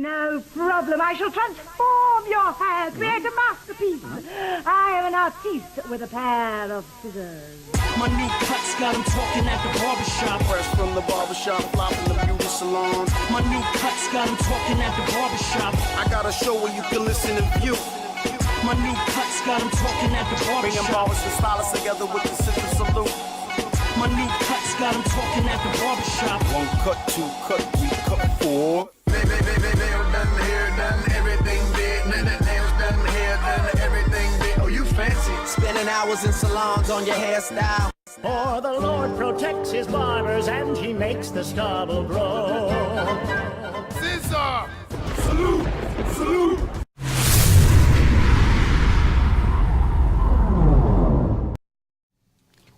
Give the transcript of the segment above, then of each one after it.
No problem. I shall transform your hair, create a masterpiece. I am an artiste with a pair of scissors. My new cuts got him talking at the barbershop. Fresh from the barbershop, flopping the beauty salons. My new cuts got him talking at the barbershop. I got a show where you can listen and view. My new cuts got him talking at the Bringing barbershop. barbers and stylists together with the ScissorSalute. My new cuts got him talking at the barbershop. One cut, two cut, three cut, four. Nails done, hair done, everything did. Nails done, hair done, everything did. Oh, you fancy. Spending hours in salons on your hairstyle. For the Lord protects his barbers and he makes the stubble grow. Scissor! Salute! Salute!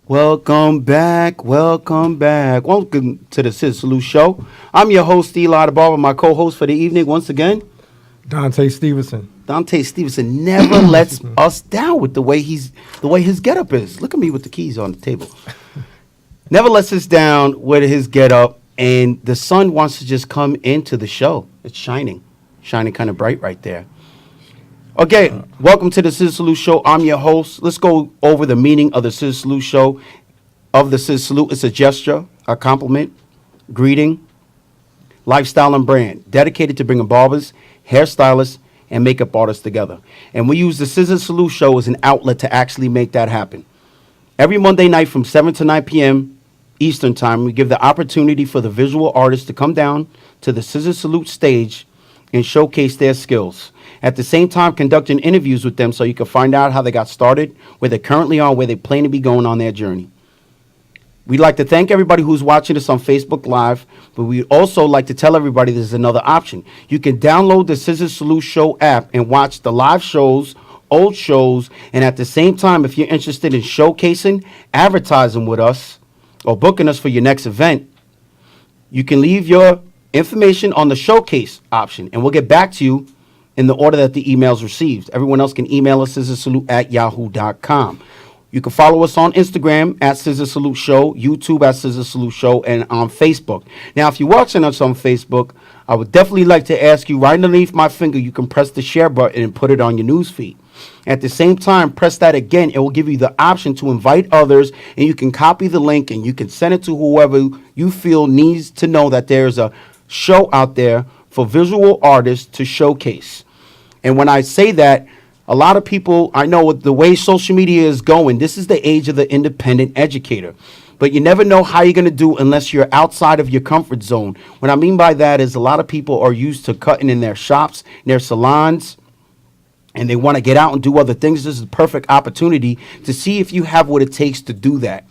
Welcome back. Welcome to the ScissorSalute Show. I'm your host, Eli the Barber, my co-host for the evening once again. Dante Stevenson. Dante Stevenson never lets us down with the way his getup is. Look at me with the keys on the table. Never lets us down with his getup, and the sun wants to just come into the show. It's shining kind of bright right there. Okay, welcome to the ScissorSalute Show. I'm your host. Let's go over the meaning of the ScissorSalute Show. Of the ScissorSalute, it's a gesture, a compliment, greeting, lifestyle, and brand, dedicated to bringing barbers, hairstylists, and makeup artists together. And we use the ScissorSalute Show as an outlet to actually make that happen. Every Monday night from 7 to 9 p.m. Eastern Time, we give the opportunity for the visual artists to come down to the ScissorSalute stage and showcase their skills. At the same time, conducting interviews with them so you can find out how they got started, where they currently are, where they plan to be going on their journey. We'd like to thank everybody who's watching us on Facebook Live, but we'd also like to tell everybody there's another option. You can download the ScissorSalute Show app and watch the live shows, old shows, and at the same time, if you're interested in showcasing, advertising with us, or booking us for your next event, you can leave your information on the showcase option, and we'll get back to you in the order that the email's received. Everyone else can email us scissorsalute@yahoo.com. You can follow us on Instagram at ScissorSalute Show, YouTube at ScissorSalute Show, and on Facebook. Now, if you're watching us on Facebook, I would definitely like to ask you, right underneath my finger, you can press the share button and put it on your news feed. At the same time, press that again. It will give you the option to invite others, and you can copy the link and you can send it to whoever you feel needs to know that there's a show out there for visual artists to showcase. And when I say that, a lot of people, I know with the way social media is going, this is the age of the independent educator. But you never know how you're going to do unless you're outside of your comfort zone. What I mean by that is a lot of people are used to cutting in their shops, their salons, and they want to get out and do other things. This is a perfect opportunity to see if you have what it takes to do that.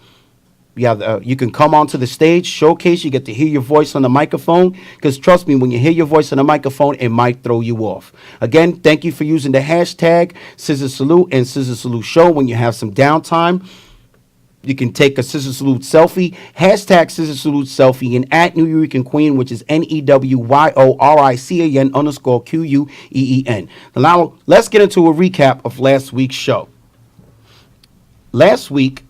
You can come onto the stage, showcase, you get to hear your voice on the microphone, because trust me, when you hear your voice on the microphone, it might throw you off. Again, thank you for using the hashtag ScissorSalute and ScissorSalute Show when you have some downtime. You can take a ScissorSalute selfie, hashtag ScissorSalute selfie, and at New Eurekan Queen, which is NEWYORICAN_QUEEN. Now, let's get into a recap of last week's show. Last week,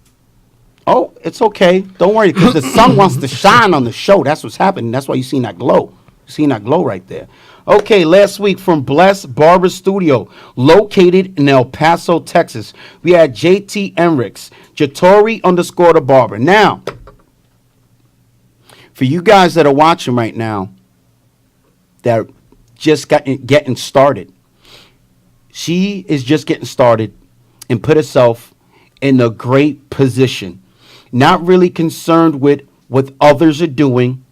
oh, it's okay. Don't worry, because the sun wants to shine on the show. That's what's happening. That's why you're seeing that glow. You're seeing that glow right there. Okay, last week from Bless Barber Studio, located in El Paso, Texas, we had JT Enrix, Jatori_the Barber. Now, for you guys that are watching right now, that are just getting started, she is just getting started and put herself in a great position. Not really concerned with what others are doing,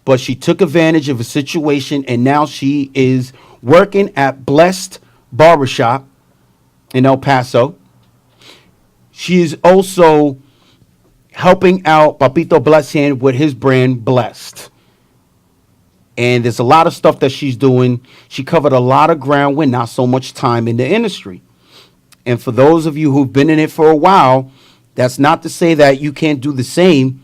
but she took advantage of a situation, and now she is working at Blessed Barbershop in El Paso. She is also helping out Papito Blessian with his brand Blessed. And there's a lot of stuff that she's doing. She covered a lot of ground with not so much time in the industry. And for those of you who've been in it for a while, that's not to say that you can't do the same,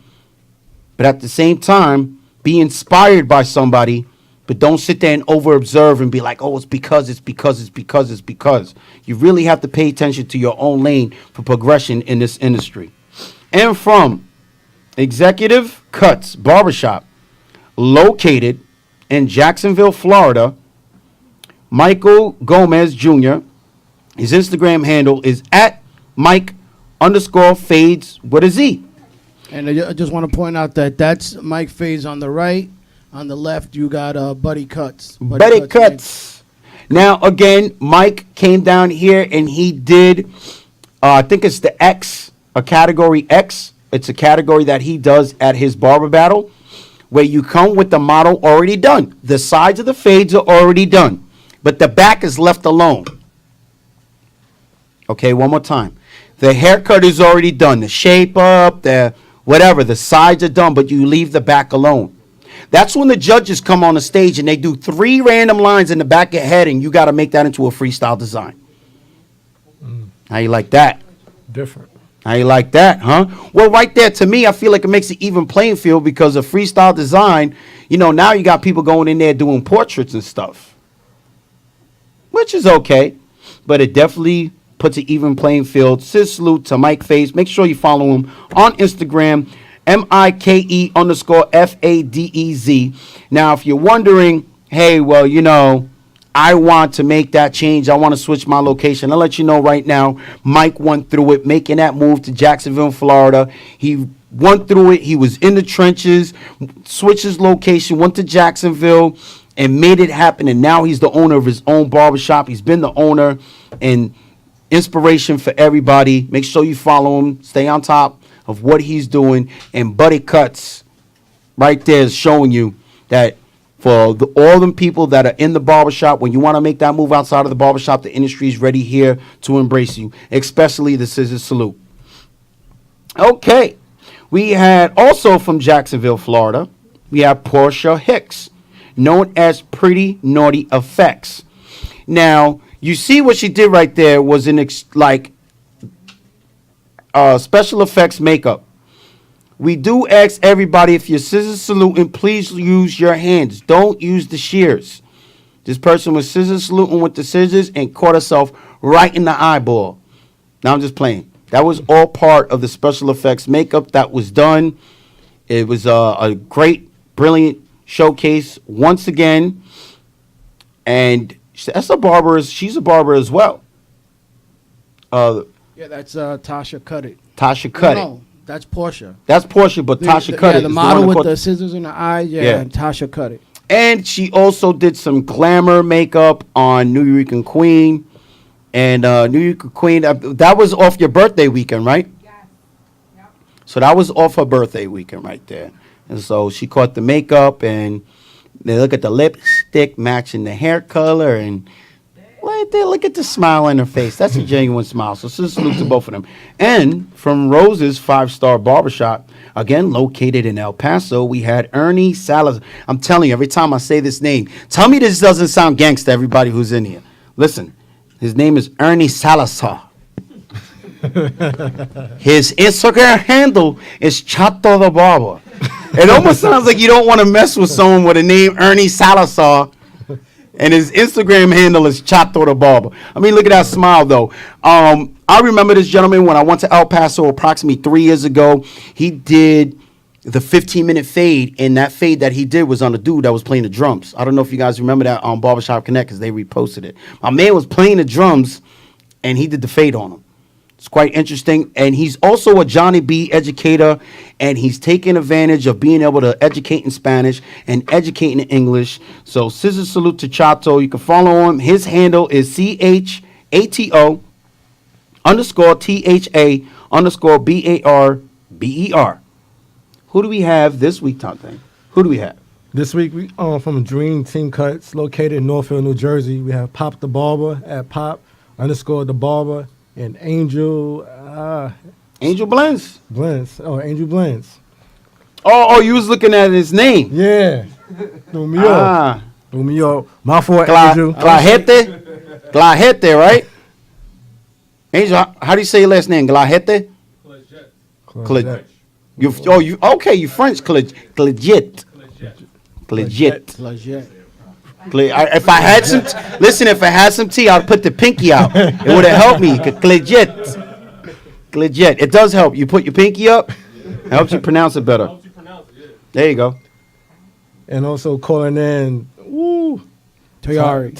but at the same time, be inspired by somebody, but don't sit there and over-observe and be like, oh, it's because. You really have to pay attention to your own lane for progression in this industry. And from Executive Cuts Barbershop, located in Jacksonville, Florida. Michael Gomez Jr. His Instagram handle is at Mike_Fades with a Z. And I just want to point out that that's Mike Fades on the right. On the left, you got Buddy Cuts. Buddy Cuts. Now, again, Mike came down here and he did, I think it's the X, a category X. It's a category that he does at his barber battle where you come with the model already done. The sides of the fades are already done, but the back is left alone. Okay, one more time. The haircut is already done. The shape up, the whatever, the sides are done, but you leave the back alone. That's when the judges come on the stage and they do 3 random lines in the back of your head, and you got to make that into a freestyle design. How you like that? Different. How you like that, huh? Well, right there, to me, I feel like it makes it even playing field because of freestyle design. You know, now you got people going in there doing portraits and stuff, which is okay, but it definitely puts an even playing field. ScissorSalute to Mike Face. Make sure you follow him on Instagram, MIKE_FADEZ. Now, if you're wondering, hey, well, you know, I want to make that change. I want to switch my location. I'll let you know right now. Mike went through it, making that move to Jacksonville, Florida. He went through it. He was in the trenches, switched his location, went to Jacksonville, and made it happen. And now he's the owner of his own barbershop. He's been the owner and inspiration for everybody. Make sure you follow him. Stay on top of what he's doing. And Buddy Cuts right there is showing you that for all them people that are in the barbershop, when you want to make that move outside of the barbershop, the industry is ready here to embrace you, especially the ScissorSalute. Okay. We had also from Jacksonville, Florida, we have Portia Hicks, known as Pretty Naughty Effects. Now, you see what she did right there was special effects makeup. We do ask everybody, if you're scissors saluting, please use your hands. Don't use the shears. This person was scissors saluting with the scissors and caught herself right in the eyeball. Now I'm just playing. That was all part of the special effects makeup that was done. It was a great, brilliant showcase once again. And that's a barber. She's a barber as well. Yeah, that's Tasha Cudditt. Tasha Cudditt. No, that's Portia. That's Portia, but Tasha Cudditt. Yeah, the model with the scissors in the eye. Yeah, and Tasha Cudditt. And she also did some glamour makeup on New York Queen. And New York Queen, that was off your birthday weekend, right? Yes. Yep. So that was off her birthday weekend right there. And so she caught the makeup, and they look at the lipstick matching the hair color, and right there, look at the smile on her face. That's a genuine smile. So salute to both of them. And from Rose's 5-Star Barbershop, again, located in El Paso, we had Ernie Salazar. I'm telling you, every time I say this name, tell me this doesn't sound gangsta, everybody who's in here. Listen, his name is Ernie Salazar. His Instagram handle is Chato the Barber. It almost sounds like you don't want to mess with someone with a name Ernie Salazar, and his Instagram handle is Chato the Barber. I mean, look at that smile, though. I remember this gentleman when I went to El Paso approximately 3 years ago. He did the 15-minute fade, and that fade that he did was on a dude that was playing the drums. I don't know if you guys remember that on Barbershop Connect because they reposted it. My man was playing the drums, and he did the fade on him. It's quite interesting, and he's also a Johnny B educator, and he's taking advantage of being able to educate in Spanish and educate in English. So, scissors salute to Chato. You can follow him. His handle is CHATO_THA_BARBER. Who do we have this week, Tante? Who do we have? This week, we from Dream Team Cuts, located in Northfield, New Jersey. We have Pop the Barber at Pop_the Barber. And Angel Blends. Angel Blends. Oh, you was looking at his name. Yeah. Threw me off. My fault, Angel. Glajete, right? Angel, how do you say your last name? Glajete? Clegit. You French. Clegit. If I had some, if I had some tea, I'd put the pinky out. It would have helped me. Legit. It does help. You put your pinky up, it helps you pronounce it better. There you go. and also calling in, Tayari.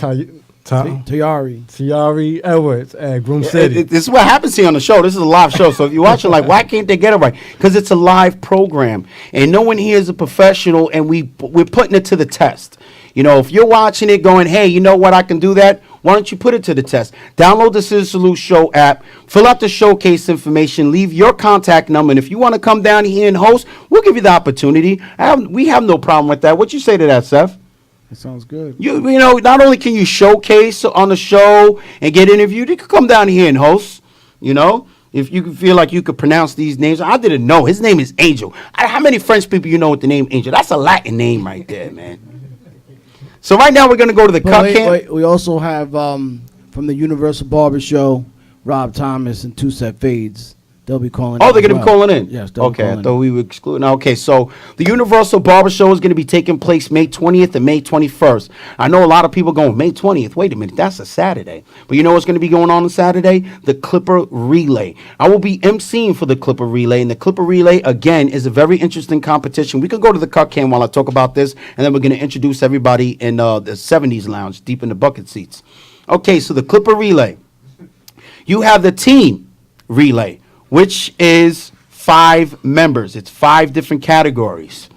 Tiari Edwards at Groom City. This is what happens here on the show. This is a live show. So if you're watching, like, why can't they get it right? Because it's a live program, and no one here is a professional, and we're putting it to the test. You know, if you're watching it going, hey, you know what, I can do that, why don't you put it to the test? Download the ScissorSalute Show app, fill out the showcase information, leave your contact number, and if you want to come down here and host, we'll give you the opportunity. We have no problem with that. What you say to that, Seth? That sounds good. You know, not only can you showcase on the show and get interviewed, you could come down here and host, you know. If you feel like you could pronounce these names. I didn't know. His name is Angel. How many French people you know with the name Angel? That's a Latin name right there, man. So right now we're going to go to the cut camp. Wait. We also have, from the Universal Barber Show, Rob Thomas and Two Set Fades. They'll be calling in. Oh, they're going to be calling in? Yes, they'll be Okay, calling I thought in. we were excluding. Okay, so the Universal Barber Show is going to be taking place May 20th and May 21st. I know a lot of people going, May 20th, wait a minute, that's a Saturday. But you know what's going to be going on Saturday? The Clipper Relay. I will be emceeing for the Clipper Relay, and the Clipper Relay, again, is a very interesting competition. We could go to the cut cam while I talk about this, and then we're going to introduce everybody in the 70s lounge, deep in the bucket seats. Okay, so the Clipper Relay. You have the team relay, which is 5 members. It's 5 different categories.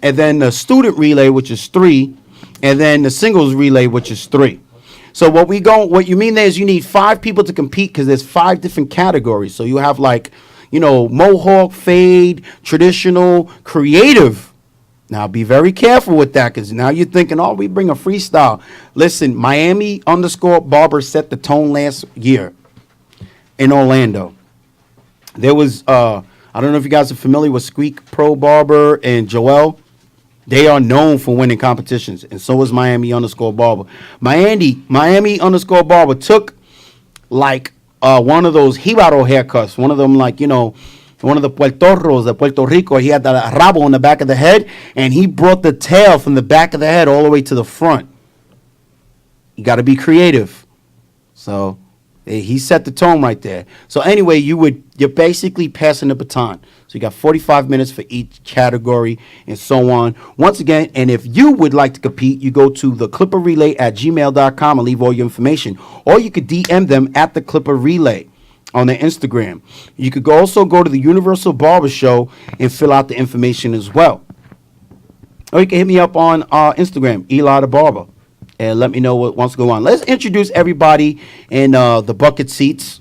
And then the student relay, which is 3, and then the singles relay, which is 3. So what you mean there is you need 5 people to compete because there's 5 different categories. So you have, like, you know, mohawk, fade, traditional, creative. Now be very careful with that because now you're thinking, oh, we bring a freestyle. Listen, Miami_Barber set the tone last year in Orlando. There was, I don't know if you guys are familiar with Squeak Pro Barber and Joel. They are known for winning competitions, and so is Miami_Barber. Miami_Barber took, like, one of those Jibaro haircuts, one of them, like, you know, one of the Puertorros of Puerto Rico. He had the rabo on the back of the head, and he brought the tail from the back of the head all the way to the front. You got to be creative. So he set the tone right there. So anyway, you're basically passing the baton. So you got 45 minutes for each category and so on. Once again, and if you would like to compete, you go to theclipperrelay@gmail.com and leave all your information. Or you could DM them at the Clipper Relay on their Instagram. You could also go to the Universal Barber Show and fill out the information as well. Or you can hit me up on Instagram, Eli the Barber, and let me know what wants to go on. Let's introduce everybody in the bucket seats.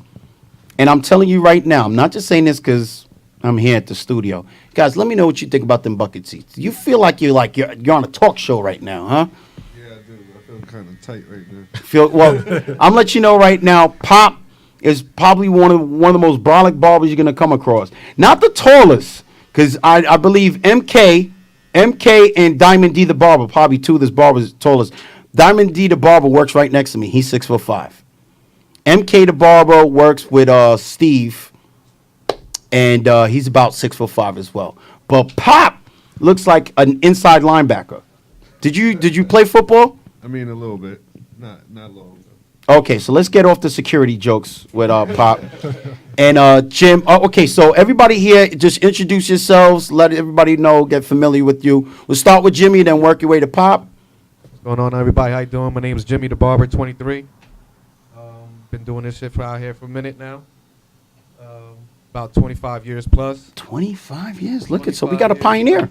And I'm telling you right now, I'm not just saying this because I'm here at the studio. Guys, let me know what you think about them bucket seats. You feel like you're on a talk show right now, huh? Yeah, I do. I feel kind of tight right now. I'm letting you know right now, Pop is probably one of the most brolic barbers you're gonna come across. Not the tallest, because I believe MK and Diamond D the Barber, probably 2 of this barber's tallest. Diamond D the Barber works right next to me. He's 6'5". MK the Barber works with Steve, and he's about 6'5" as well. But Pop looks like an inside linebacker. Did you play football? I mean, a little bit, not long. Okay, so let's get off the security jokes with Pop and Jim. Okay, so everybody here, just introduce yourselves. Let everybody know, get familiar with you. We'll start with Jimmy, then work your way to Pop. What's going on, everybody? How you doing? My name is Jimmy the Barber, 23. Been doing this shit out here for a minute now. About 25 years plus. 25 years? Look at, so we got a pioneer.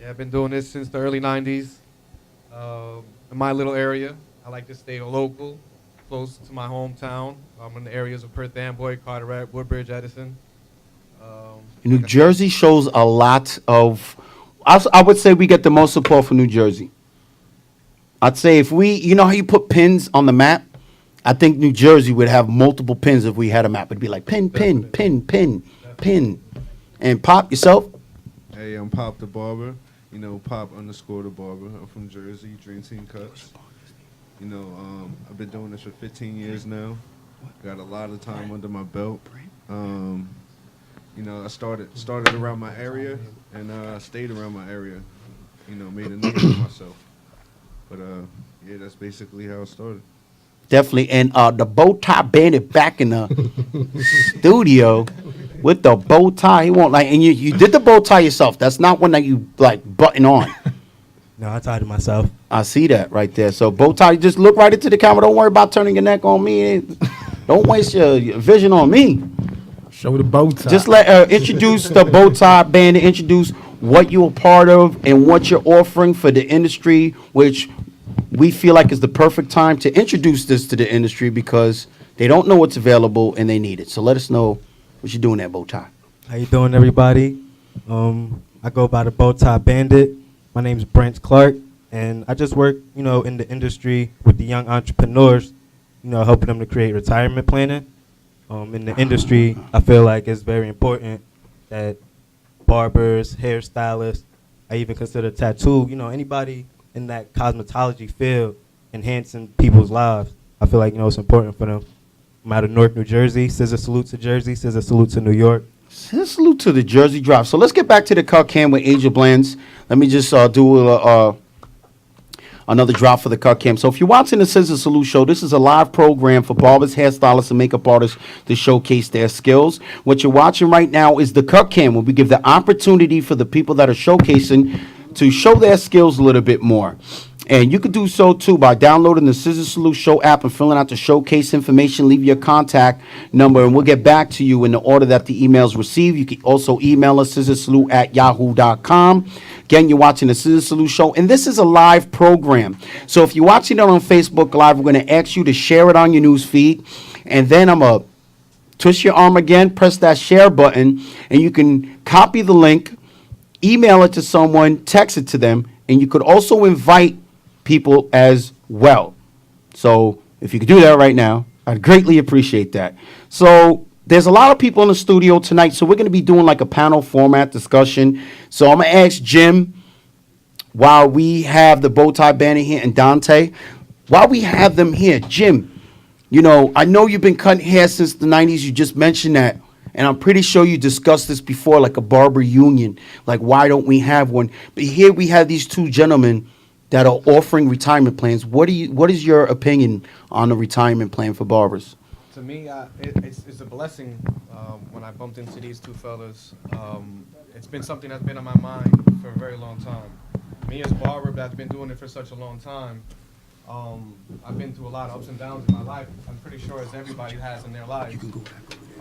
Yeah, I've been doing this since the early 90s. In my little area, I like to stay local, close to my hometown. I'm in the areas of Perth Amboy, Carteret, Woodbridge, Edison. New Jersey shows a lot of, I would say we get the most support from New Jersey. I'd say if you know how you put pins on the map? I think New Jersey would have multiple pins if we had a map. It'd be like pin, pin, pin, pin, pin. And Pop, yourself? Hey, I'm Pop the Barber. You know, Pop_the Barber. I'm from Jersey, Dream Team Cuts. You know, I've been doing this for 15 years now. Got a lot of time under my belt. You know, I started around my area and stayed around my area. You know, made a name for myself. But yeah, that's basically how it started. Definitely. And the bow tie bandit back in the studio with the bow tie. He won't like, and you did the bow tie yourself. That's not one that you like button on. No, I tied it myself. I see that right there. So bow tie, just look right into the camera. Don't worry about turning your neck on me. Don't waste your vision on me. Show the bow tie. Just let introduce the bow tie band and introduce what you're a part of and what you're offering for the industry, which we feel like is the perfect time to introduce this to the industry because they don't know what's available and they need it. So let us know what you're doing there, bow tie. How you doing, everybody? I go by the Bow Tie Bandit. My name's Brent Clark, and I just work, in the industry with the young entrepreneurs, helping them to create retirement planning. In the industry, I feel like it's very important that barbers, hairstylists, I even consider tattoo, anybody in that cosmetology field enhancing people's lives. I feel like, it's important for them. I'm out of Newark, New Jersey. ScissorSalute to Jersey. ScissorSalute to New York. Salute to the Jersey Drop. So let's get back to the cut cam with Angel Blends. Let me just do another drop for the cut cam. So if you're watching the ScissorSalute Show, this is a live program for barbers, hairstylists, and makeup artists to showcase their skills. What you're watching right now is the cut cam, where we give the opportunity for the people that are showcasing to show their skills a little bit more. And you can do so, too, by downloading the ScissorSalute Show app and filling out the showcase information. Leave your contact number, and we'll get back to you in the order that the emails receive. You can also email us, scissorsalute@yahoo.com. Again, you're watching the ScissorSalute Show, and this is a live program. So if you're watching it on Facebook Live, we're going to ask you to share it on your news feed, and then I'm going to twist your arm again, press that share button, and you can copy the link, email it to someone, text it to them, and you could also invite people as well. So if you could do that right now, I'd greatly appreciate that. So there's a lot of people in the studio tonight, so we're going to be doing like a panel format discussion. So I'm going to ask Jim, while we have the bow tie bandit here, and Dante, while we have them here, Jim, I know you've been cutting hair since the 90s. You just mentioned that. And I'm pretty sure you discussed this before, like a barber union. Like, why don't we have one? But here we have these two gentlemen that are offering retirement plans. What is your opinion on the retirement plan for barbers? To me, it's a blessing when I bumped into these two fellas. It's been something that's been on my mind for a very long time. Me as a barber that's been doing it for such a long time, I've been through a lot of ups and downs in my life. I'm pretty sure as everybody has in their lives.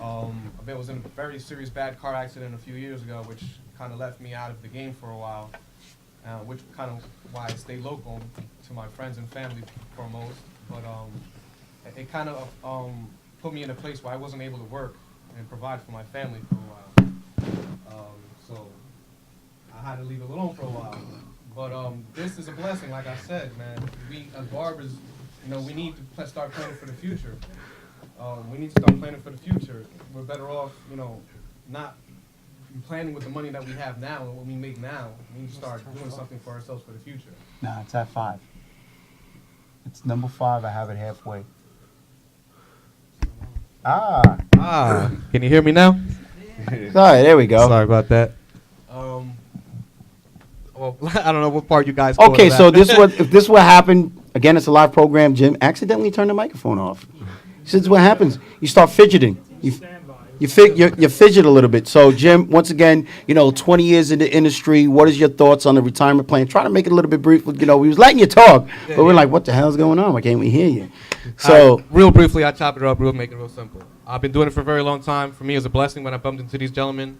I was in a very serious bad car accident a few years ago, which kind of left me out of the game for a while. Which kind of why I stay local to my friends and family foremost. But it kind of put me in a place where I wasn't able to work and provide for my family for a while. So I had to leave it alone for a while. But this is a blessing, like I said, man. We as barbers, we need to start planning for the future. We need to start planning for the future. We're better off, not planning with the money that we have now and what we make now. We need to start doing something for ourselves for the future. Nah, it's at 5. It's number 5. I have it halfway. Can you hear me now? Sorry, there we go. Sorry about that. Well, I don't know what part you guys. Okay, so if this what happened again, it's a live program. Jim accidentally turned the microphone off. This is what happens. You start fidgeting. You fidget a little bit. So, Jim, once again, 20 years in the industry. What is your thoughts on the retirement plan? Try to make it a little bit brief. We was letting you talk, but we're like, what the hell's going on? Why can't we hear you? So, real briefly, I chop it up, make it real simple. I've been doing it for a very long time. For me, it was a blessing when I bumped into these gentlemen.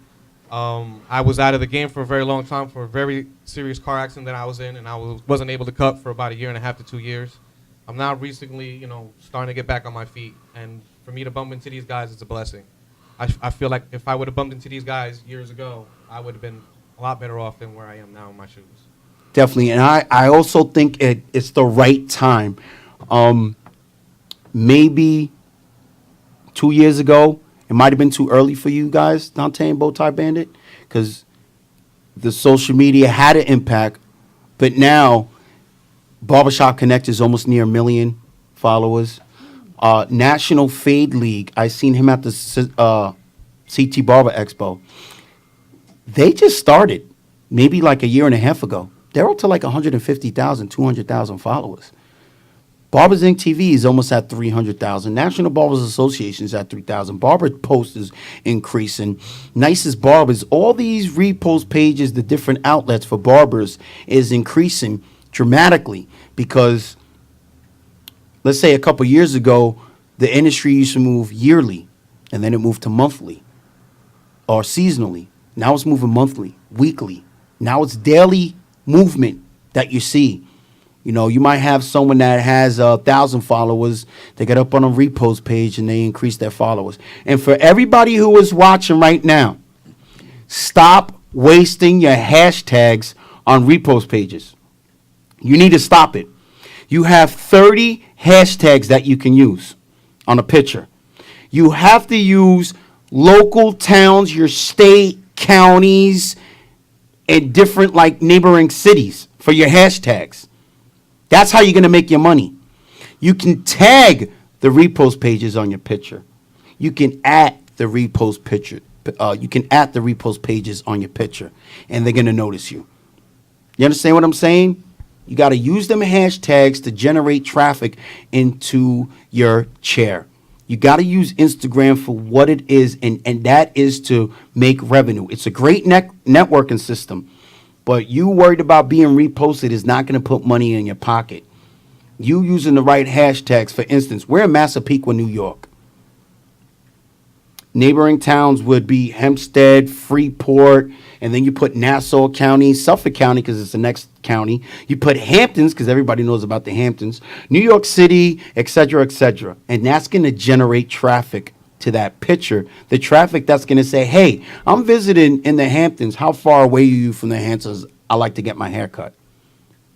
I was out of the game for a very long time for a very serious car accident that I was in, and I wasn't able to cut for about 1.5 to 2 years. I'm now recently, starting to get back on my feet, and for me to bump into these guys, it's a blessing. I feel like if I would have bumped into these guys years ago, I would have been a lot better off than where I am now in my shoes. Definitely, and I also think it's the right time. Maybe 2 years ago, it might have been too early for you guys, Dante and Bowtie Bandit, because the social media had an impact, but now Barbershop Connect is almost near 1 million followers. National Fade League, I seen him at the CT Barber Expo. They just started maybe like 1.5 years ago. They're up to like 150,000, 200,000 followers. Barbers Inc. TV is almost at 300,000. National Barbers Association is at 3,000. Barber Post is increasing. Nicest Barbers, all these repost pages, the different outlets for barbers is increasing. dramatically because let's say a couple years ago, the industry used to move yearly, and then it moved to monthly or seasonally. Now it's moving monthly, weekly. Now it's daily movement that you see. You know, you might have someone that has 1,000 followers. They get up on a repost page and they increase their followers. And for everybody who is watching right now, stop wasting your hashtags on repost pages. You need to stop it. You have 30 hashtags that you can use on a picture. You have to use local towns, your state, counties, and different like neighboring cities for your hashtags. That's how you're going to make your money. You can tag the repost pages on your picture. You can add the repost picture. You can add the repost pages on your picture, and they're going to notice you. You understand what I'm saying? You got to use them hashtags to generate traffic into your chair. You got to use Instagram for what it is, and that is to make revenue. It's a great networking system, but you worried about being reposted is not going to put money in your pocket. You using the right hashtags, for instance, we're in Massapequa, New York. Neighboring towns would be Hempstead, Freeport, and then you put Nassau County, Suffolk County because it's the next county. You put Hamptons because everybody knows about the Hamptons, New York City, et cetera, et cetera. And that's going to generate traffic to that picture. The traffic that's going to say, hey, I'm visiting in the Hamptons. How far away are you from the Hamptons? I like to get my hair cut.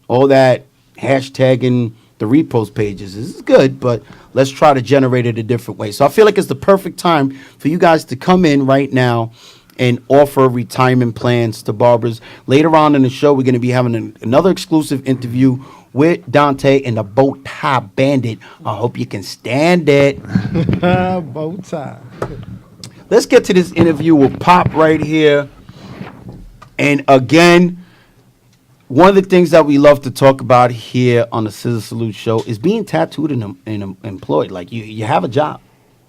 All that hashtagging the repost pages is good, but let's try to generate it a different way. So I feel like it's the perfect time for you guys to come in right now and offer retirement plans to barbers. Later on in the show, we're going to be having another exclusive interview with Dante and the Bow Tie Bandit. I hope you can stand it. Bow tie. Let's get to this interview with Pop right here. And again, one of the things that we love to talk about here on the ScissorSalute Show is being tattooed and employed. Like you have a job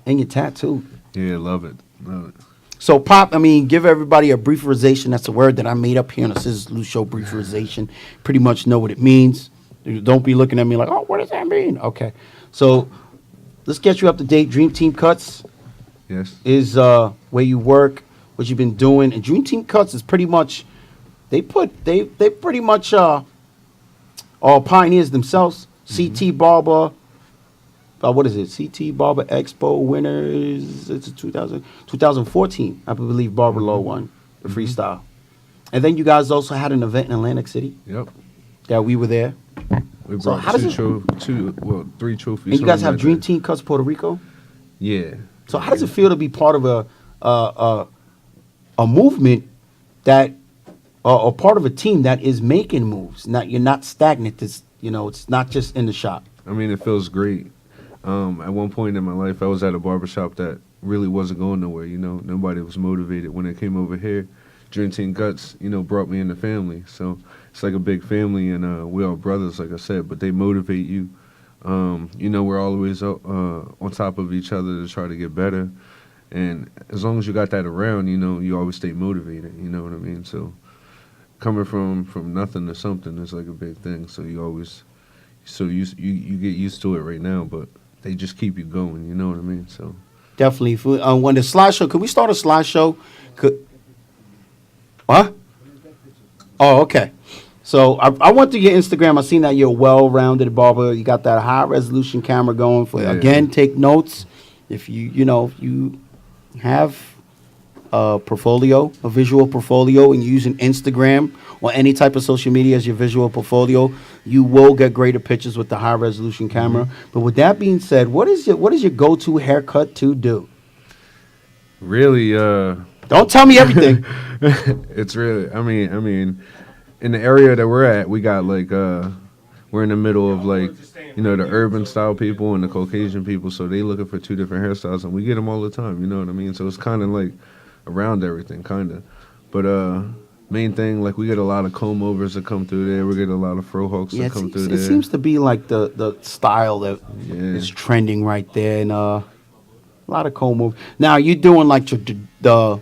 and you're tattooed. Yeah, love it. Love it. So, Pop, I mean, give everybody a brieferization. That's a word that I made up here on the ScissorSalute Show, brieferization. Pretty much know what it means. Don't be looking at me like, oh, what does that mean? Okay. So, let's get you up to date. Dream Team Cuts is where you work, what you've been doing. And Dream Team Cuts is pretty much, they pretty much are pioneers themselves. CT Barber. What is it? CT Barber Expo winners. It's a 2014, I believe. Barber Low won the freestyle, and then you guys also had an event in Atlantic City. Yep. Yeah, we were there. We brought three trophies. And you guys have Dream Team Cuts Puerto Rico. Yeah. So how does it feel to be part of a movement that, or part of a team that is making moves? You're not stagnant. It's not just in the shop. I mean, it feels great. At one point in my life, I was at a barbershop that really wasn't going nowhere, Nobody was motivated. When it came over here, Dream Team Cuts, brought me in the family. So it's like a big family, and we're all brothers, like I said, but they motivate you. We're always on top of each other to try to get better. And as long as you got that around, you always stay motivated, you know what I mean? So coming from nothing to something is like a big thing. So you get used to it right now, but they just keep you going, you know what I mean? So definitely. When the slideshow, could we start a slideshow? What? Oh, okay. So I went to your Instagram. I seen that you're a well-rounded barber. You got that high-resolution camera going for. Yeah. Again, take notes. If you have a portfolio, a visual portfolio, and you're using Instagram or any type of social media as your visual portfolio, you will get greater pictures with the high-resolution camera. Mm-hmm. But with that being said, what is your go-to haircut to do? Really, don't tell me everything. It's really, I mean, in the area that we're at, we got we're in the middle of the urban style people and the Caucasian people, so they looking for two different hairstyles, and we get them all the time, you know what I mean? So it's kind of like around everything, kind of. But main thing, we get a lot of comb overs that come through there. We get a lot of fro hawks that come through there. It seems to be like the style that is trending right there, and a lot of comb over. Now you're doing like the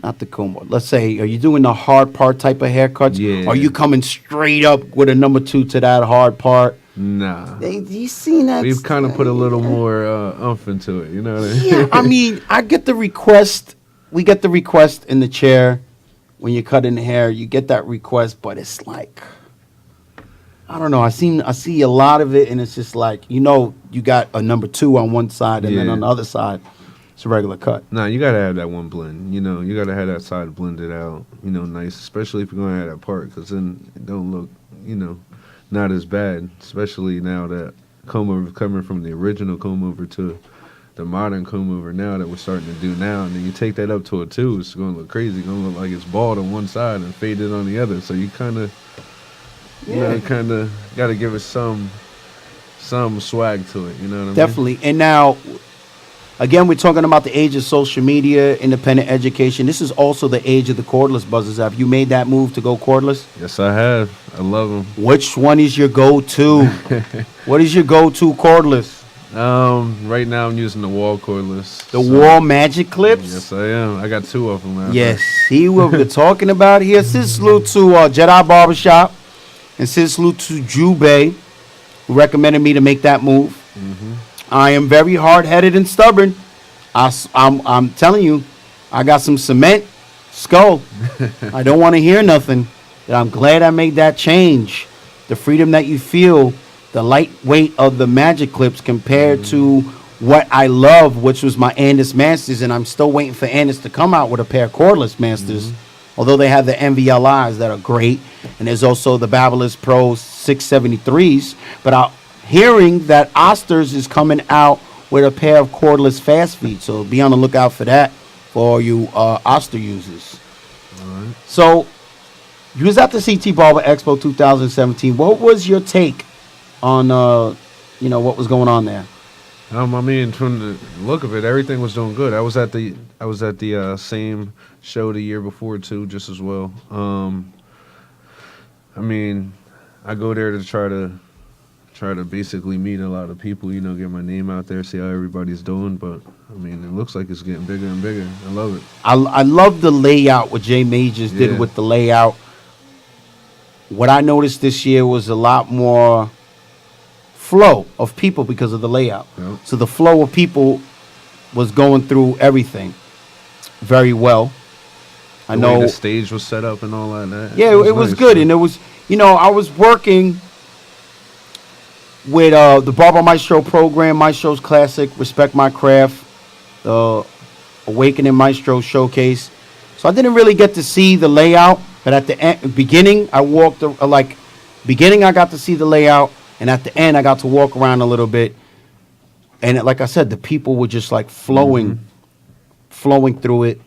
Not the comb over. Let's say, are you doing the hard part type of haircuts? Yeah. Or are you coming straight up with a number 2 to that hard part? Nah. You seen that? We've kind of put a little more umph into it, you know what I mean? Yeah, I mean, I get the request. We get the request in the chair when you're cutting hair. You get that request, but it's like, I don't know. I see a lot of it, and it's just like, you got a number 2 on one side, and then on the other side, it's a regular cut. Nah, you gotta have that one blend. You gotta have that side blended out. Nice, especially if you're gonna have that part, because then it don't look, not as bad. Especially now that comb over coming from the original comb over to the modern comb over now that we're starting to do now, and then you take that up to a 2, it's gonna look crazy. It's gonna look like it's bald on one side and faded on the other. So you kind of, got to give it some swag to it. You know what I mean? Definitely. And now, again, we're talking about the age of social media, independent education. This is also the age of the cordless buzzers. Have you made that move to go cordless? Yes, I have. I love them. Which one is your go-to? What is your go-to cordless? Right now I'm using the wall cordless. The wall magic clips? Yes, I am. I got 2 of them. Yes. See what we're talking about here? ScissorSalute to Jedi Barbershop and ScissorSalute to Jubei, who recommended me to make that move. Mm-hmm. I am very hard-headed and stubborn. I'm telling you, I got some cement skull. I don't want to hear nothing. And I'm glad I made that change. The freedom that you feel, the lightweight of the magic clips compared to what I love, which was my Andis Masters, and I'm still waiting for Andis to come out with a pair of cordless Masters. Although they have the MVLIs that are great, and there's also the Babyliss Pro 673s. But I'm hearing that Osters is coming out with a pair of cordless fast feet, so be on the lookout for that for all you Oster users. All right. So you was at the CT Barber Expo 2017. What was your take on what was going on there? I mean, from the look of it, everything was doing good. I was at the same show the year before too, just as well. I mean, I go there to try to basically meet a lot of people, get my name out there, see how everybody's doing. But I mean, it looks like it's getting bigger and bigger. I love it. I love the layout what Jay Majors did with the layout. What I noticed this year was a lot more flow of people because of the layout. Yep. So the flow of people was going through everything very well. I The know way the stage was set up and all that. Yeah, it was nice, good, man. and it was, I was working with the Barber Maestro program, Maestro's Classic, Respect My Craft, the Awakening Maestro Showcase. So I didn't really get to see the layout, but at the beginning, I walked beginning I got to see the layout, and at the end I got to walk around a little bit, and like I said, the people were just like flowing through it.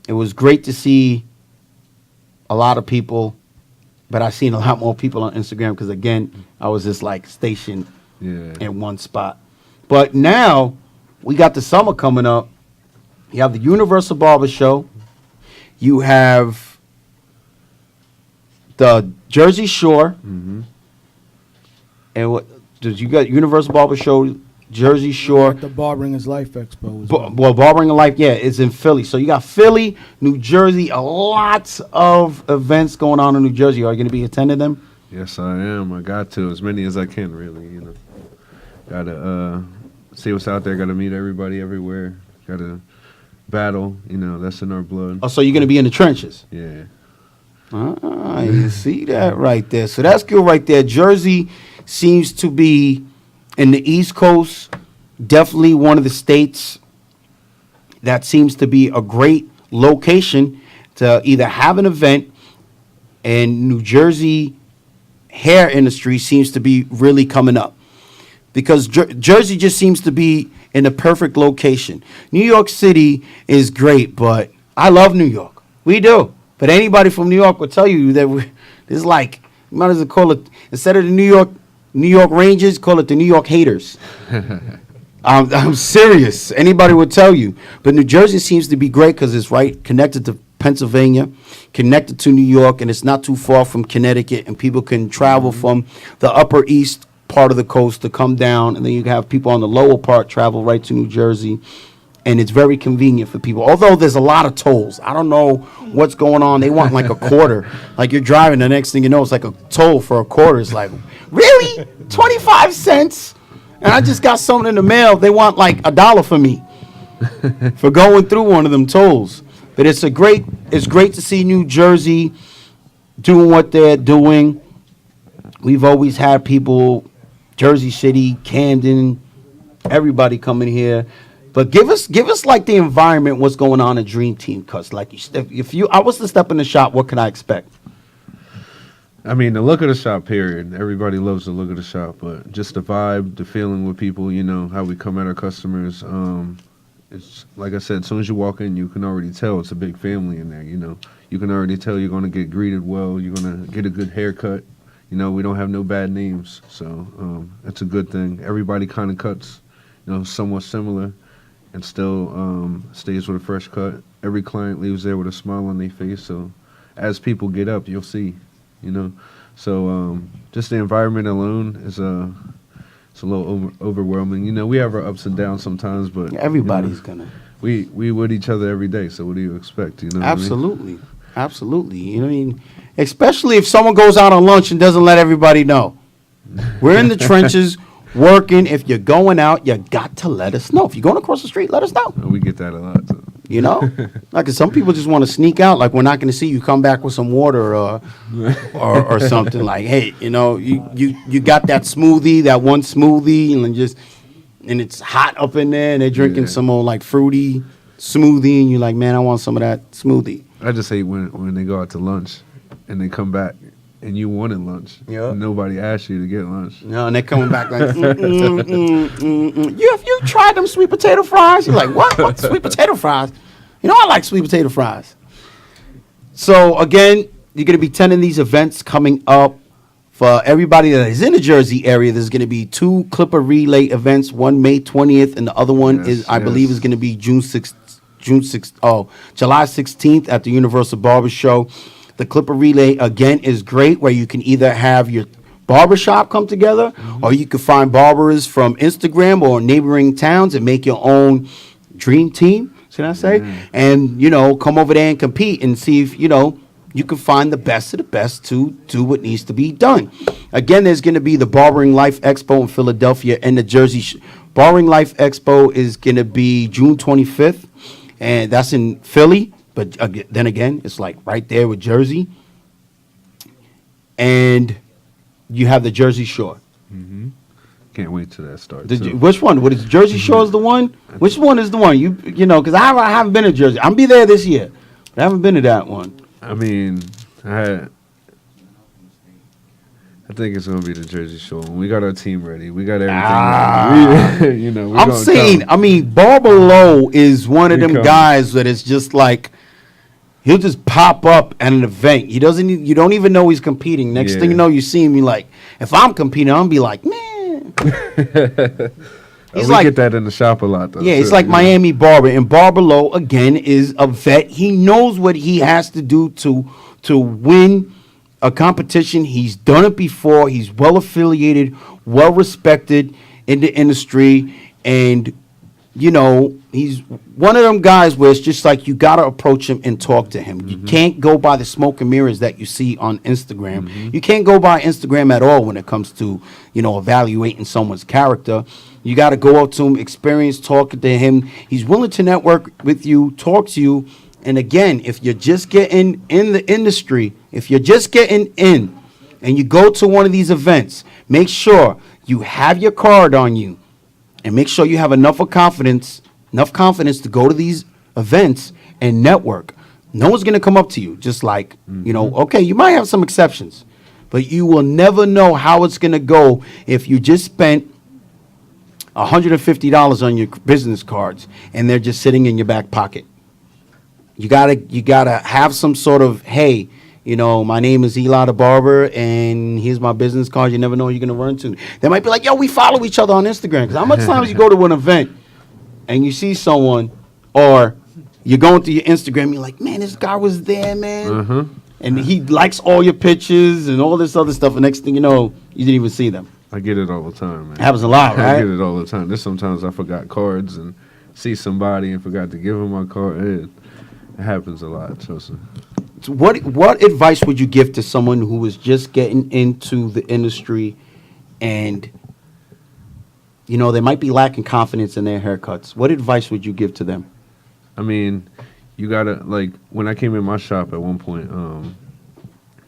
It was great to see a lot of people, but I've seen a lot more people on Instagram because, again, I was just like stationed in one spot. But now we got the summer coming up. You have the Universal Barber Show. You have the Jersey Shore. Mm-hmm. And what did you got? Universal Barber Show, Jersey Shore. The Barbering is Life Expo as well. Well, Barbering of Life, is in Philly. So you got Philly, New Jersey, a lot of events going on in New Jersey. Are you going to be attending them? Yes, I am. I got to, as many as I can, really. Got to see what's out there. Got to meet everybody everywhere. Got to battle. That's in our blood. Oh, so you're going to be in the trenches? Yeah. Ah, you see that right there. So that's good right there. Jersey seems to be, in the East Coast, definitely one of the states that seems to be a great location to either have an event, and New Jersey hair industry seems to be really coming up because Jersey just seems to be in the perfect location. New York City is great, but I love New York. We do. But anybody from New York will tell you that it's like, you might as well call it, instead of the New York Rangers, call it the New York haters. I'm serious. Anybody would tell you. But New Jersey seems to be great because it's right connected to Pennsylvania, connected to New York, and it's not too far from Connecticut, and people can travel from the upper east part of the coast to come down, and then you have people on the lower part travel right to New Jersey. and it's very convenient for people. Although there's a lot of tolls. I don't know what's going on. They want like a quarter. Like you're driving, the next thing you know, it's like a toll for a quarter. It's like, really? 25 cents? And I just got something in the mail. They want like $1 for me for going through one of them tolls. But it's great to see New Jersey doing what they're doing. We've always had people, Jersey City, Camden, everybody coming here. But give us like the environment, what's going on at Dream Team Cuts. Like if I was to step in the shop, what can I expect? I mean, the look of the shop, period. Everybody loves the look of the shop, but just the vibe, the feeling with people, you know, how we come at our customers. It's like I said, as soon as you walk in, you can already tell it's a big family in there, you know. You can already tell you're going to get greeted well. You're going to get a good haircut. You know, we don't have no bad names, so it's a good thing. Everybody kind of cuts, you know, somewhat similar and still stays with a fresh cut. Every client leaves there with a smile on their face, so as people get up, you'll see. You know, so just the environment alone is it's a little overwhelming. You know, we have our ups and downs sometimes, but everybody's gonna. We with each other every day. So what do you expect? You know, absolutely, what I mean? Absolutely. You know what I mean? Especially if someone goes out on lunch and doesn't let everybody know. We're in the trenches working. If you're going out, you got to let us know. If you're going across the street, let us know. We get that a lot. So. You know, like some people just want to sneak out. Like we're not going to see you come back with some water or something. Like, hey, you know, you got that smoothie, that one smoothie, and it's hot up in there, and they're drinking some old like fruity smoothie, and you're like, man, I want some of that smoothie. I just hate when they go out to lunch and they come back and you wanted lunch. Yeah. Nobody asked you to get lunch. No, and they're coming back like, Have you tried them sweet potato fries? You're like, what? What sweet potato fries? You know I like sweet potato fries. So, again, you're going to be attending these events coming up. For everybody that is in the Jersey area, there's going to be 2 Clipper Relay events, one May 20th, and the other one believe is going to be July 16th at the Universal Barber Show. The Clipper Relay, again, is great, where you can either have your barbershop come together, or you can find barbers from Instagram or neighboring towns and make your own dream team, should I say? And, you know, come over there and compete and see if, you know, you can find the best of the best to do what needs to be done. Again, there's going to be the Barbering Life Expo in Philadelphia and the Jersey. Barbering Life Expo is going to be June 25th, and that's in Philly. But then again, it's like right there with Jersey. And you have the Jersey Shore. Mm-hmm. Can't wait till that starts. Which one? What is Jersey Shore is the one? Which one is the one? You know, because I haven't been to Jersey. I'll be there this year. But I haven't been to that one. I mean, I think it's gonna be the Jersey Shore. We got our team ready. We got everything ready. You know, I'm saying. I mean, Barber Lowe is one of them guys that is just like he'll just pop up at an event. He doesn't. You don't even know he's competing. Next thing you know, you see him. You like, if I'm competing, I'm gonna be like, man. We get that in the shop a lot, though. Yeah, it's like Miami Barber. And Barber Lowe, again, is a vet. He knows what he has to do to win a competition. He's done it before. He's well affiliated, well respected in the industry. And, you know, he's one of them guys where it's just like you got to approach him and talk to him. You can't go by the smoke and mirrors that you see on Instagram. You can't go by Instagram at all when it comes to, you know, evaluating someone's character. You got to go up to him, experience talking to him. He's willing to network with you, talk to you. And again, if you're just getting in the industry, if you're just getting in and you go to one of these events, make sure you have your card on you and make sure you have enough confidence to go to these events and network. No one's going to come up to you just like, you know, okay, you might have some exceptions, but you will never know how it's going to go if you just spent $150 on your business cards and they're just sitting in your back pocket. You gotta have some sort of, hey, you know, my name is Eli the Barber and here's my business card. You never know who you're gonna run to. They might be like, yo, we follow each other on Instagram. Because how much times you go to an event and you see someone, or you're going through your Instagram, you're like, man, this guy was there, man. And he likes all your pictures and all this other stuff. And next thing you know, you didn't even see them. I get it all the time, man. Happens a lot, right? I get it all the time. There's sometimes I forgot cards and see somebody and forgot to give them my card. It happens a lot, trust me. So what advice would you give to someone who is just getting into the industry and, you know, they might be lacking confidence in their haircuts? What advice would you give to them? I mean, you gotta, like, when I came in my shop at one point,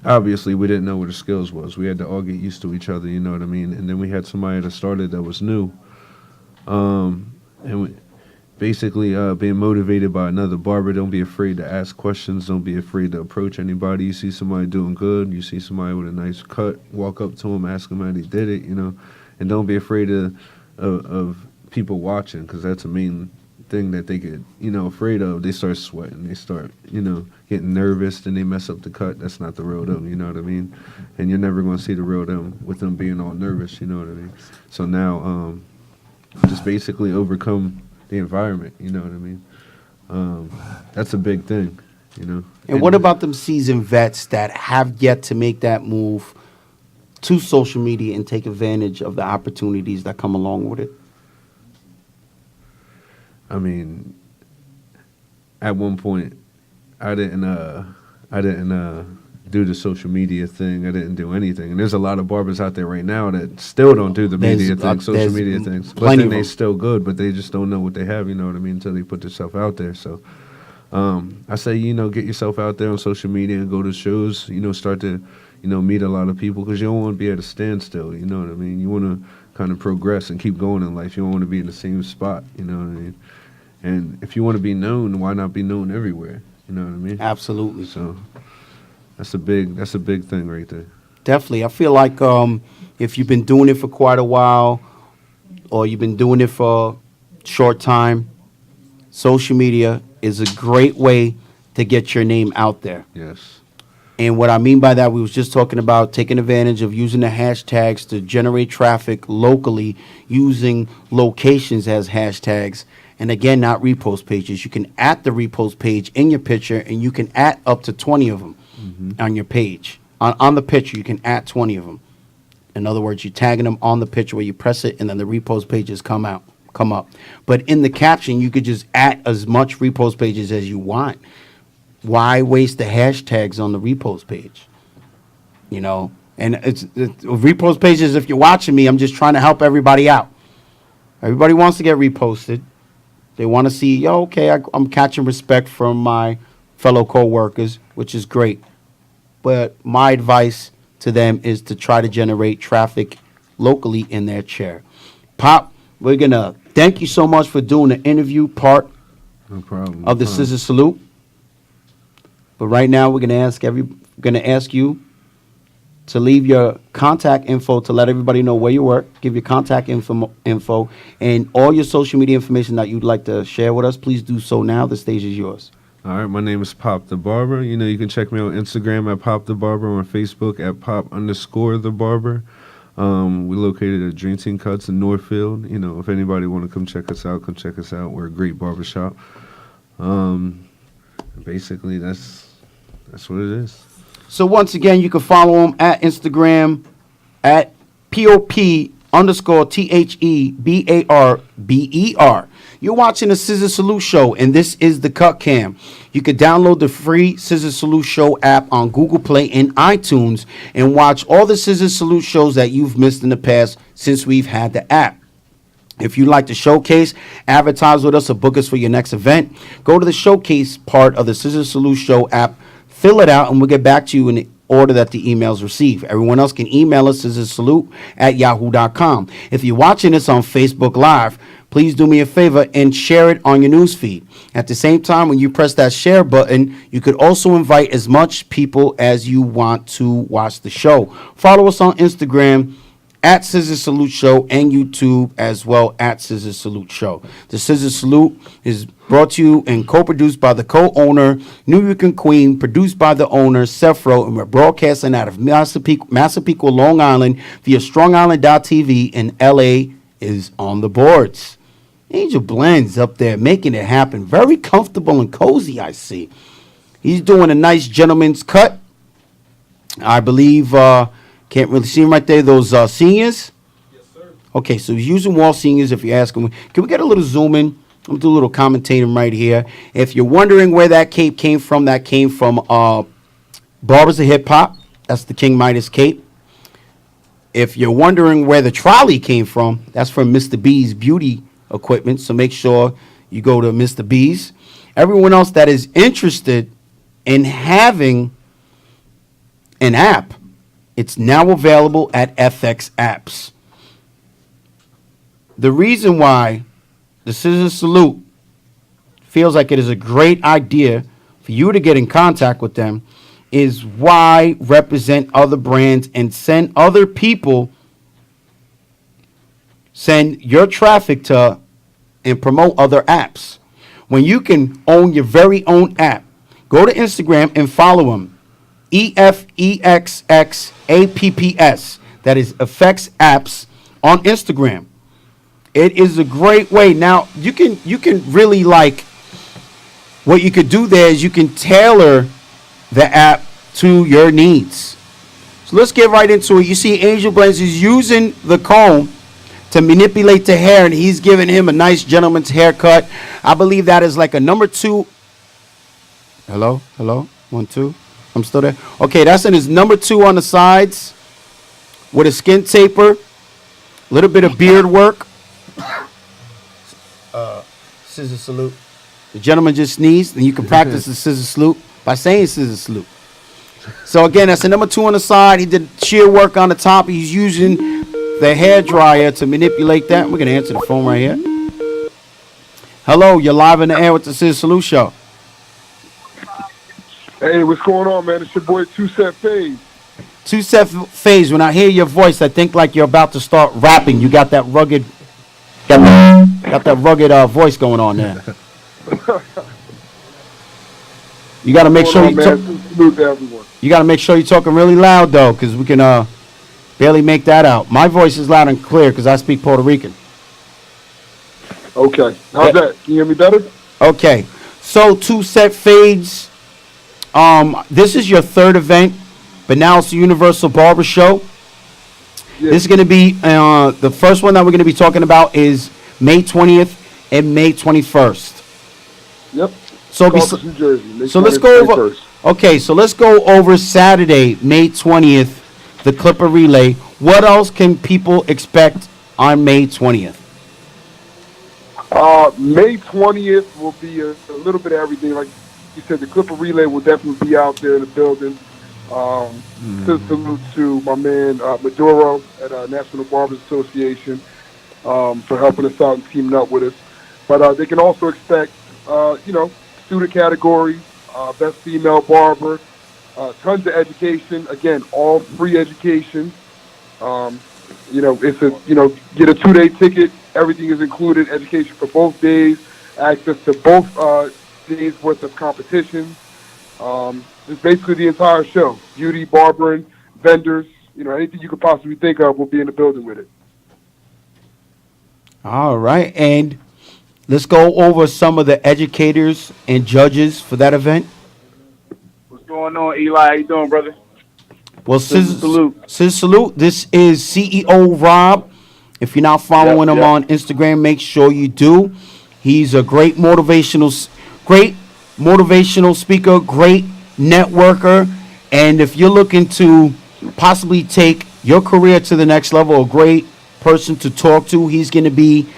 obviously we didn't know what the skills was. We had to all get used to each other, you know what I mean? And then we had somebody that started that was new. And we, basically being motivated by another barber. Don't be afraid to ask questions. Don't be afraid to approach anybody. You see somebody doing good, you see somebody with a nice cut, walk up to him, ask him how he did it, you know. And don't be afraid of people watching, because that's a main thing that they get, you know, afraid of. They start sweating, they start, you know, getting nervous, and they mess up the cut. That's not the real them, you know what I mean? And you're never going to see the real them with them being all nervous, you know what I mean? So now, just basically overcome the environment, you know what I mean? That's a big thing, you know. And what about them seasoned vets that have yet to make that move to social media and take advantage of the opportunities that come along with it? I mean, at one point, I didn't do the social media thing. I didn't do anything. And there's a lot of barbers out there right now that still don't do the media thing, social media things. But then they still good, but they just don't know what they have, you know what I mean, until they put themselves out there. So I say, you know, get yourself out there on social media and go to shows, you know, start to, you know, meet a lot of people, because you don't want to be at a standstill, you know what I mean? You want to kind of progress and keep going in life. You don't want to be in the same spot, you know what I mean? And if you want to be known, why not be known everywhere? You know what I mean? Absolutely. So that's a big thing right there. Definitely. I feel like if you've been doing it for quite a while, or you've been doing it for a short time, social media is a great way to get your name out there. Yes. And what I mean by that, we was just talking about taking advantage of using the hashtags to generate traffic locally, using locations as hashtags. And again, not repost pages. You can add the repost page in your picture, and you can add up to 20 of them on your page. On the picture, you can add 20 of them. In other words, you're tagging them on the picture where you press it, and then the repost pages come up. But in the caption, you could just add as much repost pages as you want. Why waste the hashtags on the repost page? You know, and it's repost pages. If you're watching me, I'm just trying to help everybody out. Everybody wants to get reposted. They want to see, yo, okay, I'm catching respect from my fellow co-workers, which is great. But my advice to them is to try to generate traffic locally in their chair. Pop, we're going to thank you so much for doing the interview part of the Scissor Salute. But right now, we're going to ask you to leave your contact info to let everybody know where you work, give your contact info, and all your social media information that you'd like to share with us. Please do so now. The stage is yours. All right, my name is Pop the Barber. You know, you can check me on Instagram at Pop the Barber, on Facebook at Pop_the Barber. We're located at Dream Team Cuts in Northfield. You know, if anybody want to come check us out, come check us out. We're a great barbershop. Basically, that's what it is. So once again, you can follow him at Instagram at POP_THEBARBER. You're watching the ScissorSalute Show, and this is the Cut Cam. You can download the free ScissorSalute Show app on Google Play and iTunes and watch all the ScissorSalute shows that you've missed in the past since we've had the app. If you'd like to showcase, advertise with us, or book us for your next event, go to the showcase part of the ScissorSalute Show app, fill it out, and we'll get back to you in the order that the emails receive. Everyone else can email us ScissorSalute@yahoo.com. If you're watching this on Facebook Live, please do me a favor and share it on your newsfeed. At the same time, when you press that share button, you could also invite as much people as you want to watch the show. Follow us on Instagram at ScissorSalute Show, and YouTube as well at ScissorSalute Show. The Scissor Salute is brought to you and co-produced by the co-owner, New York and Queen, produced by the owner, Sefro, and we're broadcasting out of Massapequa, Long Island via StrongIsland.tv, and LA is on the boards. Angel Blends up there making it happen. Very comfortable and cozy, I see. He's doing a nice gentleman's cut. I believe... can't really see him right there. Those seniors? Yes, sir. Okay, so he's using wall seniors if you ask him. Can we get a little zoom in I'm gonna do a little commentating right here. If you're wondering where that cape came from, that came from Barbers of Hip Hop. That's the King Midas cape. If you're wondering where the trolley came from, that's from Mr. B's Beauty Equipment. So make sure you go to Mr. B's. Everyone else that is interested in having an app, it's now available at FX Apps. The reason why the Scissor Salute feels like it is a great idea for you to get in contact with them is why represent other brands and send other people, send your traffic to and promote other apps. When you can own your very own app, go to Instagram and follow them. EFEXXAPPS. That is Effects Apps on Instagram. It is a great way. Now you can really like what you could do there is you can tailor the app to your needs. So let's get right into it. You see Angel Blends is using the comb to manipulate the hair, and he's giving him a nice gentleman's haircut. I believe that is like a number 2. Hello? 1, 2. I'm still there. Okay, that's in his number 2 on the sides with a skin taper, a little bit of beard work. Scissor salute. The gentleman just sneezed, and you can practice the scissor salute by saying scissor salute. So again, that's a number 2 on the side. He did shear work on the top. He's using the hair dryer to manipulate that. We're gonna answer the phone right here. Hello, you're live in the air with the ScissorSalute Show. Hey, what's going on, man? It's your boy Two Set Phase. Two Set Phase. When I hear your voice, I think like you're about to start rapping. You got that rugged, voice going on there. You got to make sure you got to make sure you're talking really loud though, because we can barely make that out. My voice is loud and clear because I speak Puerto Rican. Okay, how's that? Can you hear me better? Okay, so Two Set Fades. This is your 3rd event, but now it's the Universal Barber Show. Yes. This is going to be the first one that we're going to be talking about is May 20th and May 21st. Yep. So, New Jersey, so let's go over. Okay, so let's go over Saturday, May 20th, the Clipper Relay. What else can people expect on May 20th? May 20th will be a little bit of everything. Like you said, the Clipper Relay will definitely be out there in the building. Salute to my man Maduro at National Barbers Association for helping us out and teaming up with us. But they can also expect, student category, best female barber, tons of education. Again, all free education. It's a get a 2-day ticket. Everything is included. Education for both days. Access to both days worth of competition. Just basically the entire show. Beauty, barbering, vendors. Anything you could possibly think of will be in the building with it. All right, and let's go over some of the educators and judges for that event. What's going on, Eli? How you doing, brother? Well, ScissorSalute. This is CEO Rob. If you're not following him on Instagram, make sure you do. He's a great motivational speaker, great networker, and if you're looking to possibly take your career to the next level, a great person to talk to, he's going to be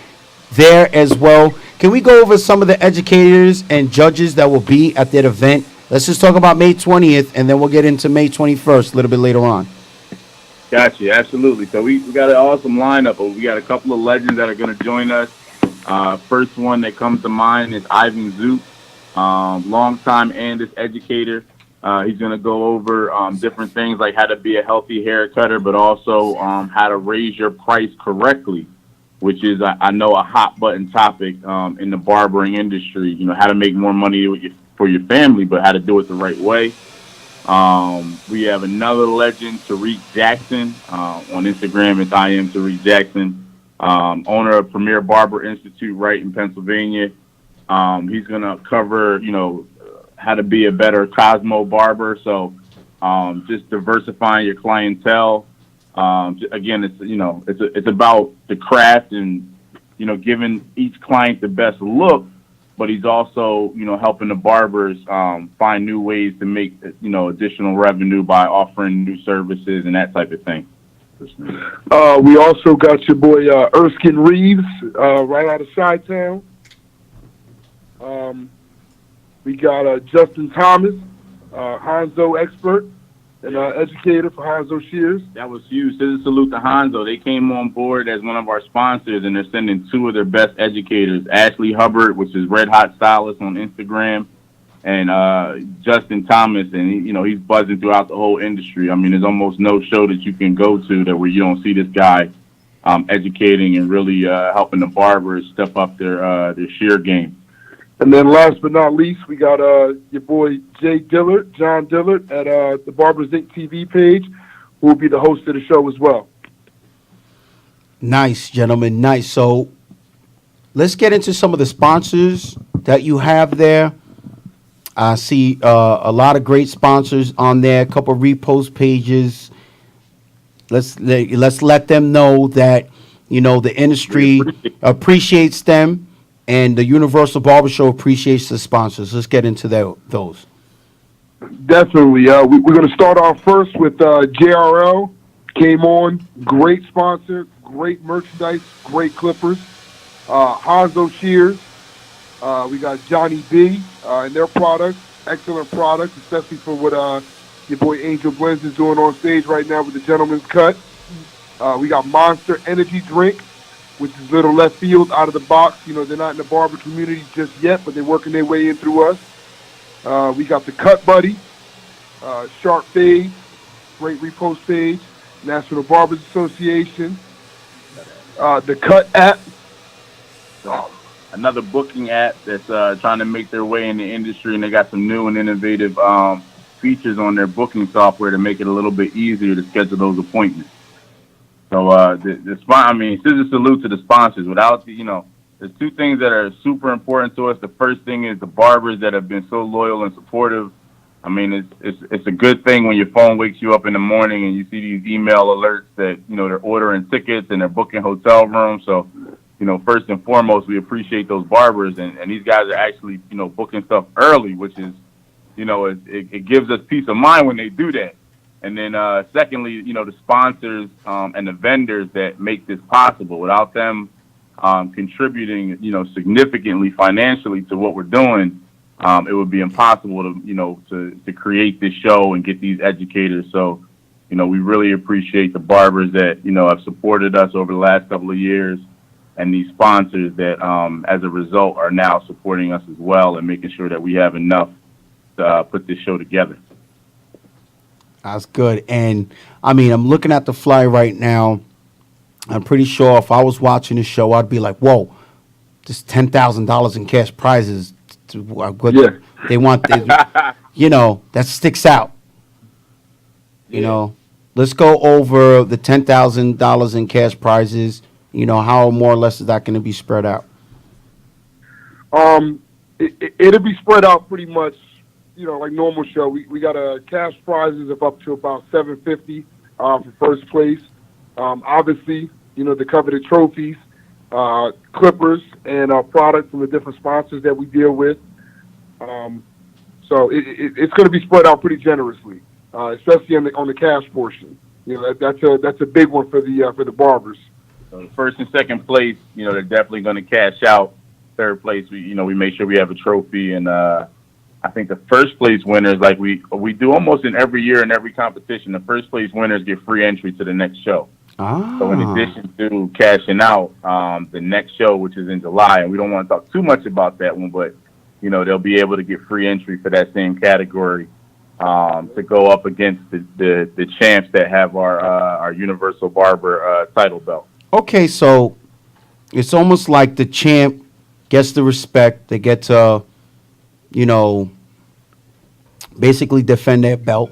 there as well. Can we go over some of the educators and judges that will be at that event? Let's just talk about May 20th, and then we'll get into May 21st a little bit later on. Gotcha, absolutely. So we got an awesome lineup. We got a couple of legends that are going to join us. First one that comes to mind is Ivan Zook, longtime Andis educator. He's going to go over different things like how to be a healthy hair cutter, but also how to raise your price correctly, which is, I know, a hot button topic in the barbering industry. How to make more money for your family, but how to do it the right way. We have another legend, Tariq Jackson. On Instagram, it's I am Tariq Jackson, owner of Premier Barber Institute right in Pennsylvania. He's going to cover, how to be a better Cosmo barber. So just diversifying your clientele. Again, it's about the craft and, giving each client the best look, but he's also, helping the barbers find new ways to make, additional revenue by offering new services and that type of thing. We also got your boy Erskine Reeves right out of Chi-Town. We got Justin Thomas, Hanzo expert and educator for Hanzo Shears. That was huge. ScissorSalute to Hanzo. They came on board as one of our sponsors, and they're sending two of their best educators, Ashley Hubbard, which is Red Hot Stylist on Instagram, and Justin Thomas, and he's buzzing throughout the whole industry. I mean, there's almost no show that you can go to that where you don't see this guy educating and really helping the barbers step up their shear game. And then last but not least, we got your boy John Dillard at the Barbers Inc. TV page, who will be the host of the show as well. Nice, gentlemen, nice. So let's get into some of the sponsors that you have there. I see a lot of great sponsors on there, a couple repost pages. Let's let them know that, the industry appreciates them. And the Universal Barber Show appreciates the sponsors. Let's get into those. Definitely. We're going to start off first with JRL. Came on. Great sponsor. Great merchandise. Great clippers. Hanzo Shears. We got Johnny B and their products. Excellent products, especially for what your boy Angel Blends is doing on stage right now with the Gentleman's Cut. We got Monster Energy Drink, which is little left field out of the box. They're not in the barber community just yet, but they're working their way in through us. We got the Cut Buddy, Sharp Fade, great repost page, National Barbers Association, the Cut app. Another booking app that's trying to make their way in the industry, and they got some new and innovative features on their booking software to make it a little bit easier to schedule those appointments. So ScissorSalute to the sponsors. Without there's two things that are super important to us. The first thing is the barbers that have been so loyal and supportive. I mean, it's a good thing when your phone wakes you up in the morning and you see these email alerts that they're ordering tickets and they're booking hotel rooms. So first and foremost, we appreciate those barbers, and these guys are actually booking stuff early, which is it gives us peace of mind when they do that. And then secondly, the sponsors and the vendors that make this possible. Without them contributing, significantly financially to what we're doing, it would be impossible to create this show and get these educators. So, we really appreciate the barbers that, have supported us over the last couple of years, and these sponsors that, as a result, are now supporting us as well and making sure that we have enough to put this show together. That's good. And, I'm looking at the fly right now. I'm pretty sure if I was watching the show, I'd be like, whoa, this $10,000 in cash prizes. They want, that sticks out. Let's go over the $10,000 in cash prizes. How more or less is that going to be spread out? It'll be spread out pretty much, like normal show. We got cash prizes of up to about $750 for first place. Obviously, the coveted trophies, clippers, and products from the different sponsors that we deal with. So it's going to be spread out pretty generously, especially on the cash portion. That's a big one for the barbers. So the first and second place, they're definitely going to cash out. Third place, we make sure we have a trophy, and I think the first place winners, like we do almost in every year in every competition, the first place winners get free entry to the next show. So in addition to cashing out, the next show, which is in July, and we don't want to talk too much about that one, but they'll be able to get free entry for that same category to go up against the champs that have our Universal Barber title belt. Okay, so it's almost like the champ gets the respect. They get to, basically defend their belt.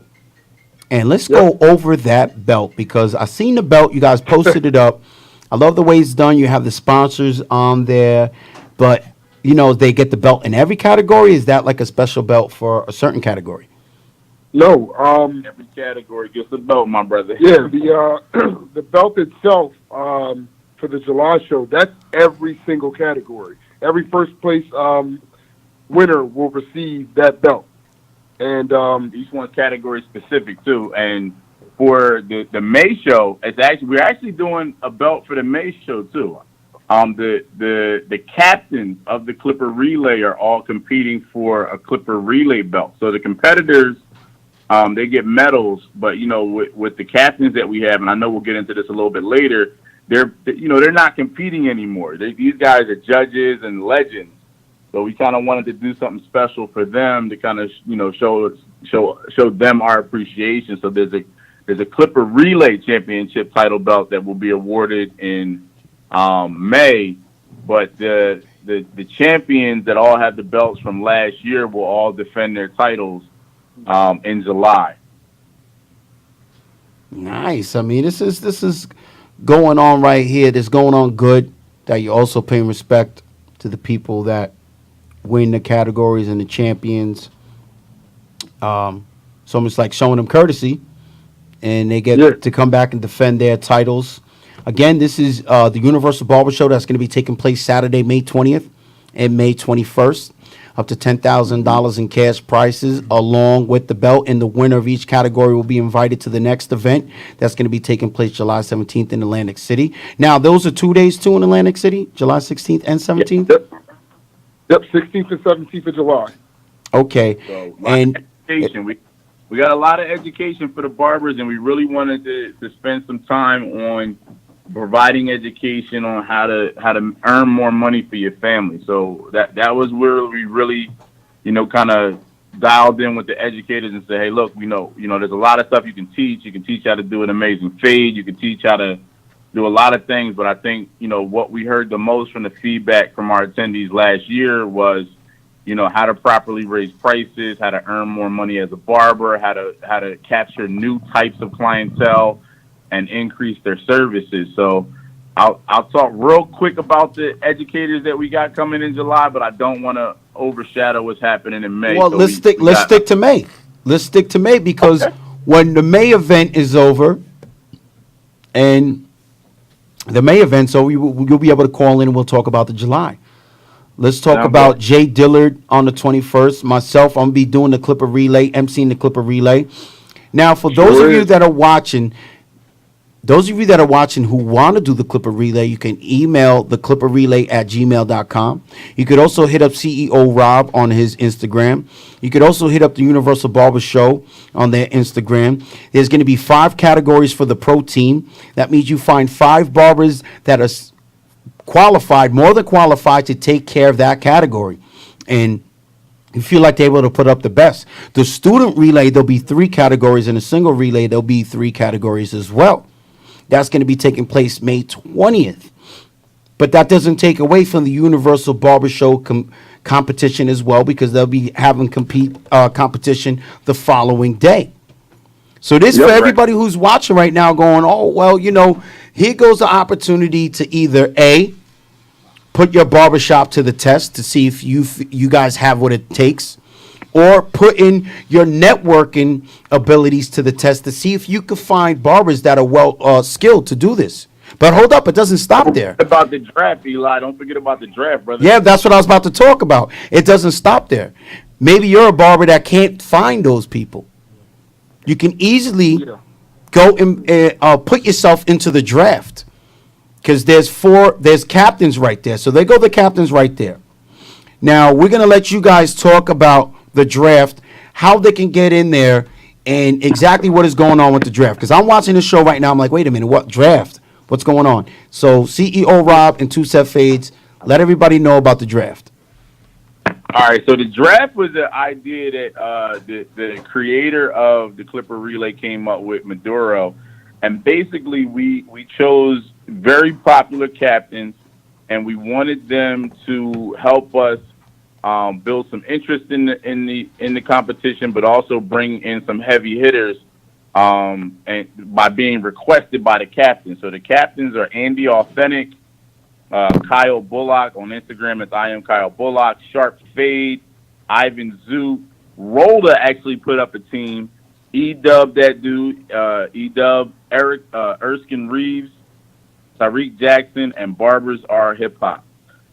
And let's go over that belt, because I seen the belt. You guys posted it up. I love the way it's done. You have the sponsors on there. But, they get the belt in every category? Is that like a special belt for a certain category? No. Every category gets a belt, my brother. Yeah, the belt itself for the July show, that's every single category. Every first place winner will receive that belt. And each one's category specific too. And for the May show, we're actually doing a belt for the May show too. The captains of the Clipper Relay are all competing for a Clipper Relay belt. So the competitors, they get medals, but with the captains that we have, and I know we'll get into this a little bit later, they're not competing anymore. These guys are judges and legends. So we kind of wanted to do something special for them to kind of show them our appreciation. So there's a Clipper Relay Championship title belt that will be awarded in May, but the champions that all have the belts from last year will all defend their titles in July. Nice. I mean, this is going on right here. This going on good. That you're also paying respect to the people that win the categories and the champions. So it's like showing them courtesy, and they get to come back and defend their titles. Again, this is the Universal Barber Show that's going to be taking place Saturday, May 20th and May 21st. Up to $10,000 in cash prizes along with the belt, and the winner of each category will be invited to the next event that's going to be taking place July 17th in Atlantic City. Now, those are 2 days too in Atlantic City, July 16th and 17th? Yep, 16th and 17th of July. Okay. So, education. We got a lot of education for the barbers, and we really wanted to spend some time on providing education on how to earn more money for your family. So that was where we really, kind of dialed in with the educators and say, hey, look, we know, there's a lot of stuff you can teach. You can teach how to do an amazing fade. You can teach how to do a lot of things. But I think, what we heard the most from the feedback from our attendees last year was, how to properly raise prices, how to earn more money as a barber, how to capture new types of clientele and increase their services. So I'll talk real quick about the educators that we got coming in July, but I don't want to overshadow what's happening in May. Well, so let's stick to May. Let's stick to May because when the May event is over, and the May event, so you'll be able to call in and we'll talk about the July. Let's talk about Jay Dillard on the 21st. Myself, I'm going to be doing the Clipper Relay, emceeing the Clipper Relay. Now, for those of you that are watching, who want to do the Clipper Relay, you can email theclipperrelay@gmail.com. You could also hit up CEO Rob on his Instagram. You could also hit up the Universal Barber Show on their Instagram. There's going to be 5 categories for the pro team. That means you find 5 barbers that are qualified, more than qualified, to take care of that category. And you feel like they're able to put up the best. The student relay, there'll be 3 categories. In a single relay, there'll be 3 categories as well. That's going to be taking place May 20th. But that doesn't take away from the Universal Barber Show competition as well, because they'll be having competition the following day. So this for everybody who's watching right now going, oh, well, here goes the opportunity to either A, put your barbershop to the test to see if you guys have what it takes, or put in your networking abilities to the test to see if you can find barbers that are well skilled to do this. But hold up, it doesn't stop there. About the draft, Eli. Don't forget about the draft, brother. Yeah, that's what I was about to talk about. It doesn't stop there. Maybe you're a barber that can't find those people. You can easily go and put yourself into the draft, because there's captains right there. So there go the captains right there. Now, we're going to let you guys talk about the draft, how they can get in there, and exactly what is going on with the draft. Because I'm watching this show right now. I'm like, wait a minute, what draft? What's going on? So CEO Rob and 2 Set Fades, let everybody know about the draft. All right, so the draft was an idea that the creator of the Clipper Relay came up with, Maduro. And basically, we chose very popular captains, and we wanted them to help us build some interest in the competition, but also bring in some heavy hitters, and by being requested by the captains. So the captains are Andy Authentic, Kyle Bullock on Instagram. It's I am Kyle Bullock. Sharp Fade, Ivan Zoot. Rolla actually put up a team. E-Dub, that dude. E-Dub, Eric Erskine Reeves. Tariq Jackson, and Barbers Are Hip Hop.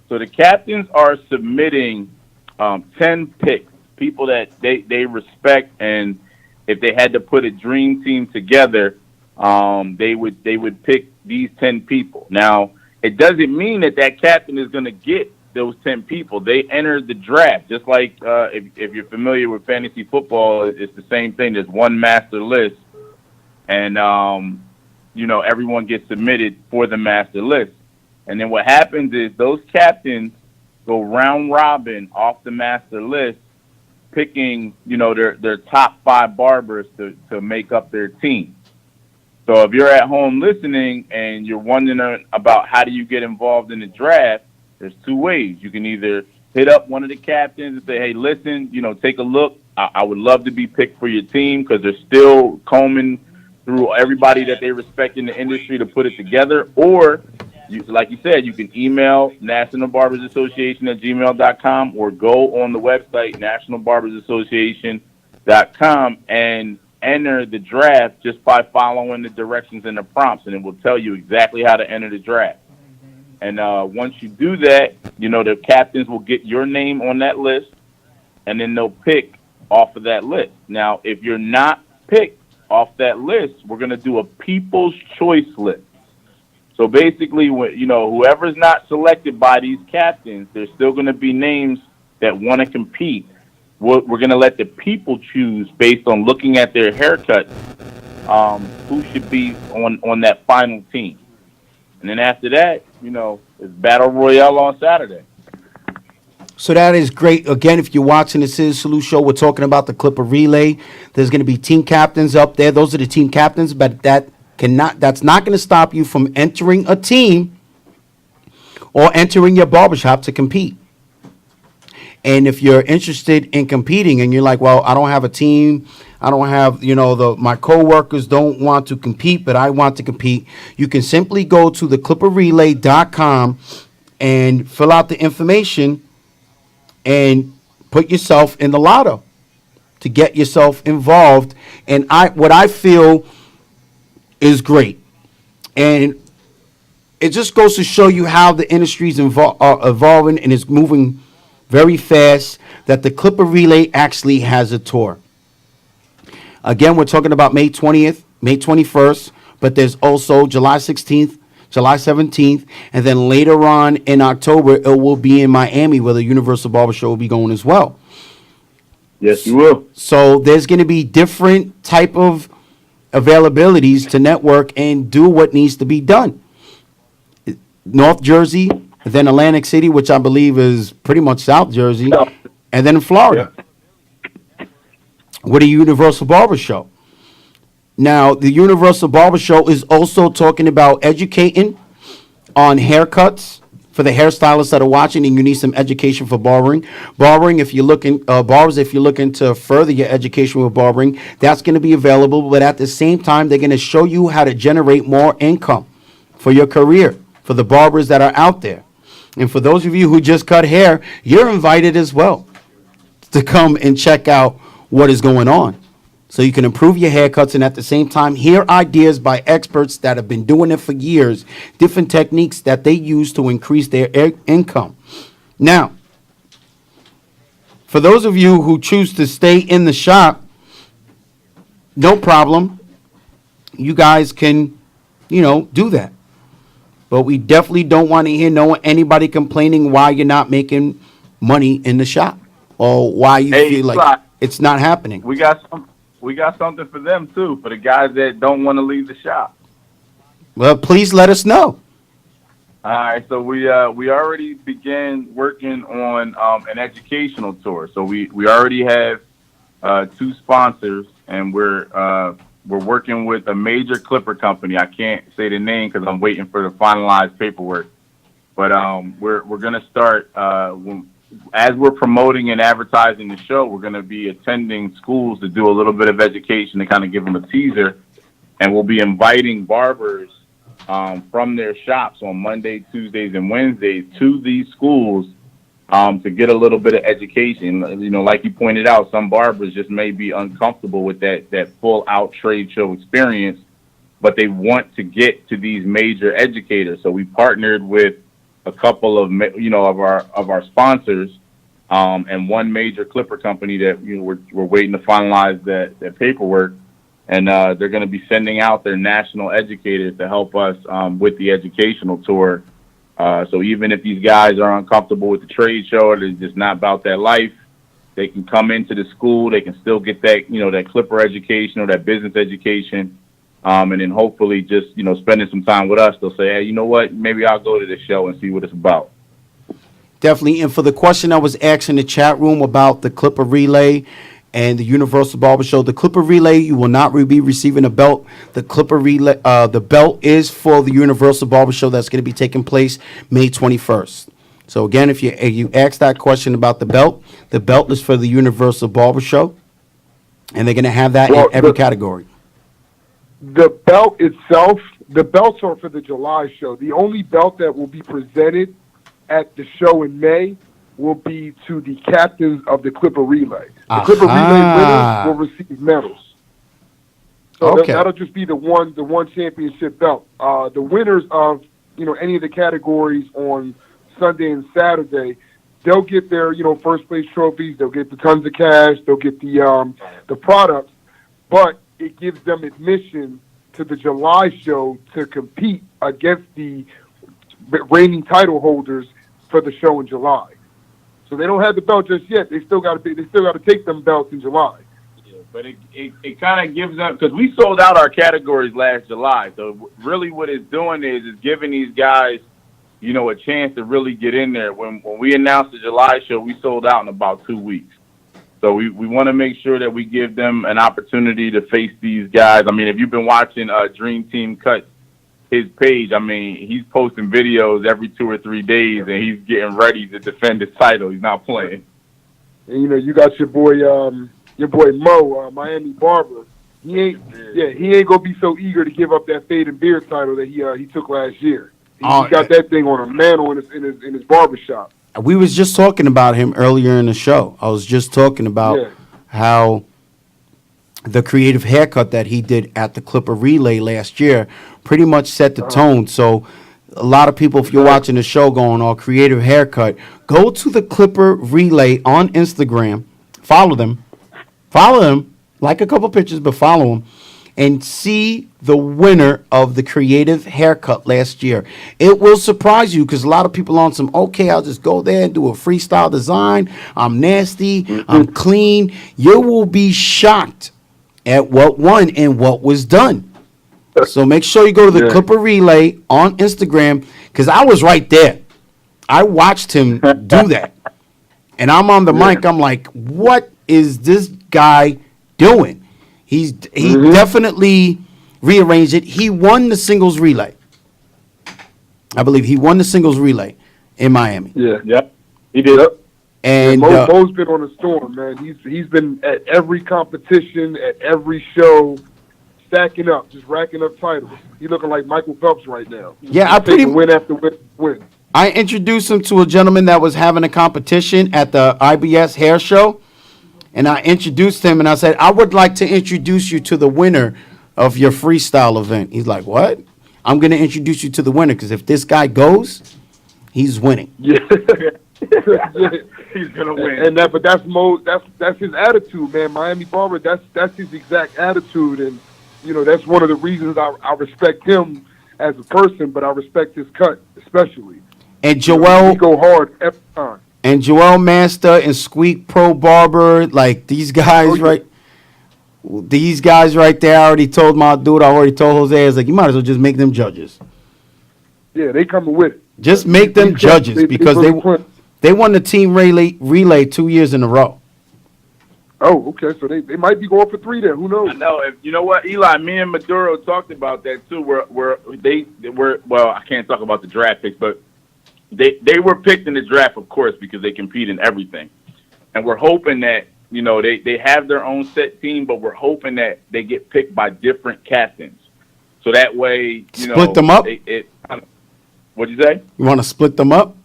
So the captains are submitting 10 picks, people that they respect, and if they had to put a dream team together, they would pick these 10 people. Now, it doesn't mean that captain is going to get those 10 people. They enter the draft, just like if you're familiar with fantasy football, it's the same thing. There's one master list, and everyone gets submitted for the master list. And then what happens is those captains go round robin off the master list, picking, their top 5 barbers to make up their team. So if you're at home listening and you're wondering about how do you get involved in the draft, there's 2 ways. You can either hit up one of the captains and say, hey, listen, take a look. I would love to be picked for your team, because they're still combing through everybody that they respect in the industry to put it together. Or, like you said, you can email nationalbarbersassociation@gmail.com or go on the website, nationalbarbersassociation.com, and enter the draft just by following the directions and the prompts, and it will tell you exactly how to enter the draft. And once you do that, the captains will get your name on that list, and then they'll pick off of that list. Now, if you're not picked off that list, we're going to do a people's choice list. So basically, whoever's not selected by these captains, there's still going to be names that want to compete. We're going to let the people choose based on looking at their haircuts, who should be on that final team. And then after that, it's Battle Royale on Saturday. So that is great. Again, if you're watching the ScissorSalute Show, we're talking about the Clipper Relay. There's going to be team captains up there. Those are the team captains, but that's not going to stop you from entering a team or entering your barbershop to compete. And if you're interested in competing and you're like, well, I don't have a team, I don't have, my coworkers don't want to compete, but I want to compete, you can simply go to theclipperrelay.com and fill out the information and put yourself in the lotto to get yourself involved. And what I feel is great. And it just goes to show you how the industry is evolving and is moving very fast, that the Clipper Relay actually has a tour. Again, we're talking about May 20th, May 21st, but there's also July 16th, July 17th, and then later on in October, it will be in Miami, where the Universal Barber Show will be going as well. Yes, you will. So there's going to be different type of availabilities to network and do what needs to be done. North Jersey, then Atlantic City, which I believe is pretty much South Jersey, and then Florida, with a Universal Barber Show. Now, the Universal Barber Show is also talking about educating on haircuts for the hairstylists that are watching, and you need some education for barbering. Barbering, if you're looking, barbers, if you're looking to further your education with barbering, that's going to be available. But at the same time, they're going to show you how to generate more income for your career, for the barbers that are out there. And for those of you who just cut hair, you're invited as well to come and check out what is going on, so you can improve your haircuts and at the same time hear ideas by experts that have been doing it for years, different techniques that they use to increase their income. Now, for those of you who choose to stay in the shop, no problem. You guys can, do that. But we definitely don't want to hear anybody complaining why you're not making money in the shop or why you feel like it's not happening. We got something for them too, for the guys that don't want to leave the shop. Well, please let us know. All right, so we already began working on an educational tour. So we already have 2 sponsors, and we're working with a major clipper company. I can't say the name because I'm waiting for the finalized paperwork. But we're going to start, as we're promoting and advertising the show, we're going to be attending schools to do a little bit of education to kind of give them a teaser. And we'll be inviting barbers from their shops on Monday, Tuesdays, and Wednesdays to these schools to get a little bit of education. Like you pointed out, some barbers just may be uncomfortable with that full out trade show experience. but they want to get to these major educators. So we partnered with a couple of of our sponsors, and one major clipper company that we're waiting to finalize that paperwork, and they're going to be sending out their national educators to help us with the educational tour. So even if these guys are uncomfortable with the trade show or they're just not about that life, they can come into the school. They can still get that that clipper education or that business education. And then hopefully just, spending some time with us, they'll say, hey, you know what, maybe I'll go to this show and see what it's about. Definitely. And for the question I was asked in the chat room about the Clipper Relay and the Universal Barber Show, the Clipper Relay, you will not be receiving a belt. The Clipper Relay, the belt is for the Universal Barber Show that's going to be taking place May 21st. So again, if you ask that question about the belt is for the Universal Barber Show, and they're going to have that in every category. The belt itself, the belts are for the July show. The only belt that will be presented at the show in May will be to the captains of the Clipper Relay. The Clipper Relay winners will receive medals. So that'll just be the one championship belt. The winners of any of the categories on Sunday and Saturday, they'll get their first place trophies. They'll get the tons of cash. They'll get the products, but it gives them admission to the July show to compete against the reigning title holders for the show in July. So they don't have the belt just yet. They still got to take them belts in July. Yeah, but it kind of gives them, because we sold out our categories last July. So really what it's doing is giving these guys, a chance to really get in there. When we announced the July show, we sold out in about 2 weeks. So we want to make sure that we give them an opportunity to face these guys. I mean, if you've been watching Dream Team Cut, his page, I mean, he's posting videos every 2 or 3 days, and he's getting ready to defend his title. He's not playing. And you got your boy Mo, Miami Barber. He ain't gonna be so eager to give up that fade and beard title that he took last year. He got that thing on a mantle in his barbershop. We was just talking about him earlier in the show. I was just talking about how the creative haircut that he did at the Clipper Relay last year pretty much set the tone. So a lot of people, if you're watching the show going, creative haircut, go to the Clipper Relay on Instagram, follow them, like a couple pictures, but follow them, and see the winner of the creative haircut last year. It will surprise you because a lot of people on some, I'll just go there and do a freestyle design. I'm nasty. I'm clean. You will be shocked at what won and what was done. So make sure you go to the Clipper Relay on Instagram because I was right there. I watched him do that. And I'm on the mic. I'm like, what is this guy doing? He definitely rearranged it. He won the singles relay. I believe he won the singles relay in Miami. Yeah, he did. And Mo's been on a storm, man. He's been at every competition, at every show, stacking up, just racking up titles. He's looking like Michael Phelps right now. Yeah, win after win. I introduced him to a gentleman that was having a competition at the IBS hair show. And I introduced him, and I said, I would like to introduce you to the winner of your freestyle event. He's like, what? I'm going to introduce you to the winner, because if this guy goes, he's winning. Yeah. He's going to win. But that's Mo. That's his attitude, man. Miami Barber, that's his exact attitude. And, that's one of the reasons I respect him as a person, but I respect his cut especially. And Joel. He go hard every time. And Joel Master and Squeak Pro Barber, like these guys, these guys right there, I already told my dude, I already told Jose, I was like, you might as well just make them judges. Yeah, they coming with it. Just make them judges because they won the team relay 2 years in a row. Oh, okay. So they might be going for 3 there. Who knows? I know. You know what, Eli? Me and Maduro talked about that too. Well, I can't talk about the draft picks, but they were picked in the draft, of course, because they compete in everything. And we're hoping that, they have their own set team, but we're hoping that they get picked by different captains. So that way, split them up? What'd you say? You want to split them up?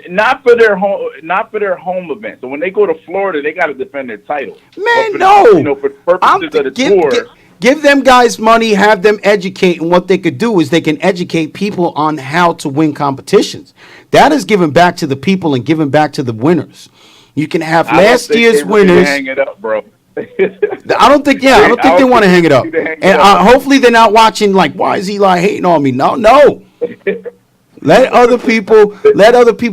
Not for their home event. So when they go to Florida, they got to defend their title. Man, no. For the purposes of the tour. Give them guys money, have them educate, and what they could do is they can educate people on how to win competitions. That is giving back to the people and giving back to the winners. You can have last year's winners. Hang it up, bro. I don't think they want to hang it up. And hopefully they're not watching like, why is Eli hating on me? No. Let other people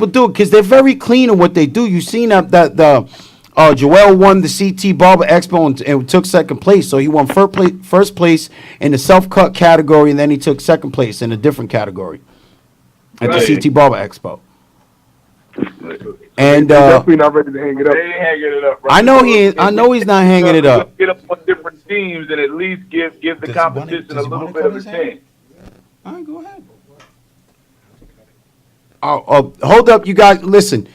do it because they're very clean in what they do. You've seen that Joel won the CT Barber Expo and took second place. So he won first place in the self-cut category, and then he took second place in a different category at the CT Barber Expo. And definitely not ready to hang it up. They ain't hanging it up, bro. I know he is. I know he's not hanging it up. Get up on different teams and at least give the competition a little bit of a chance. All right, go ahead. Oh, hold up, you guys. Listen.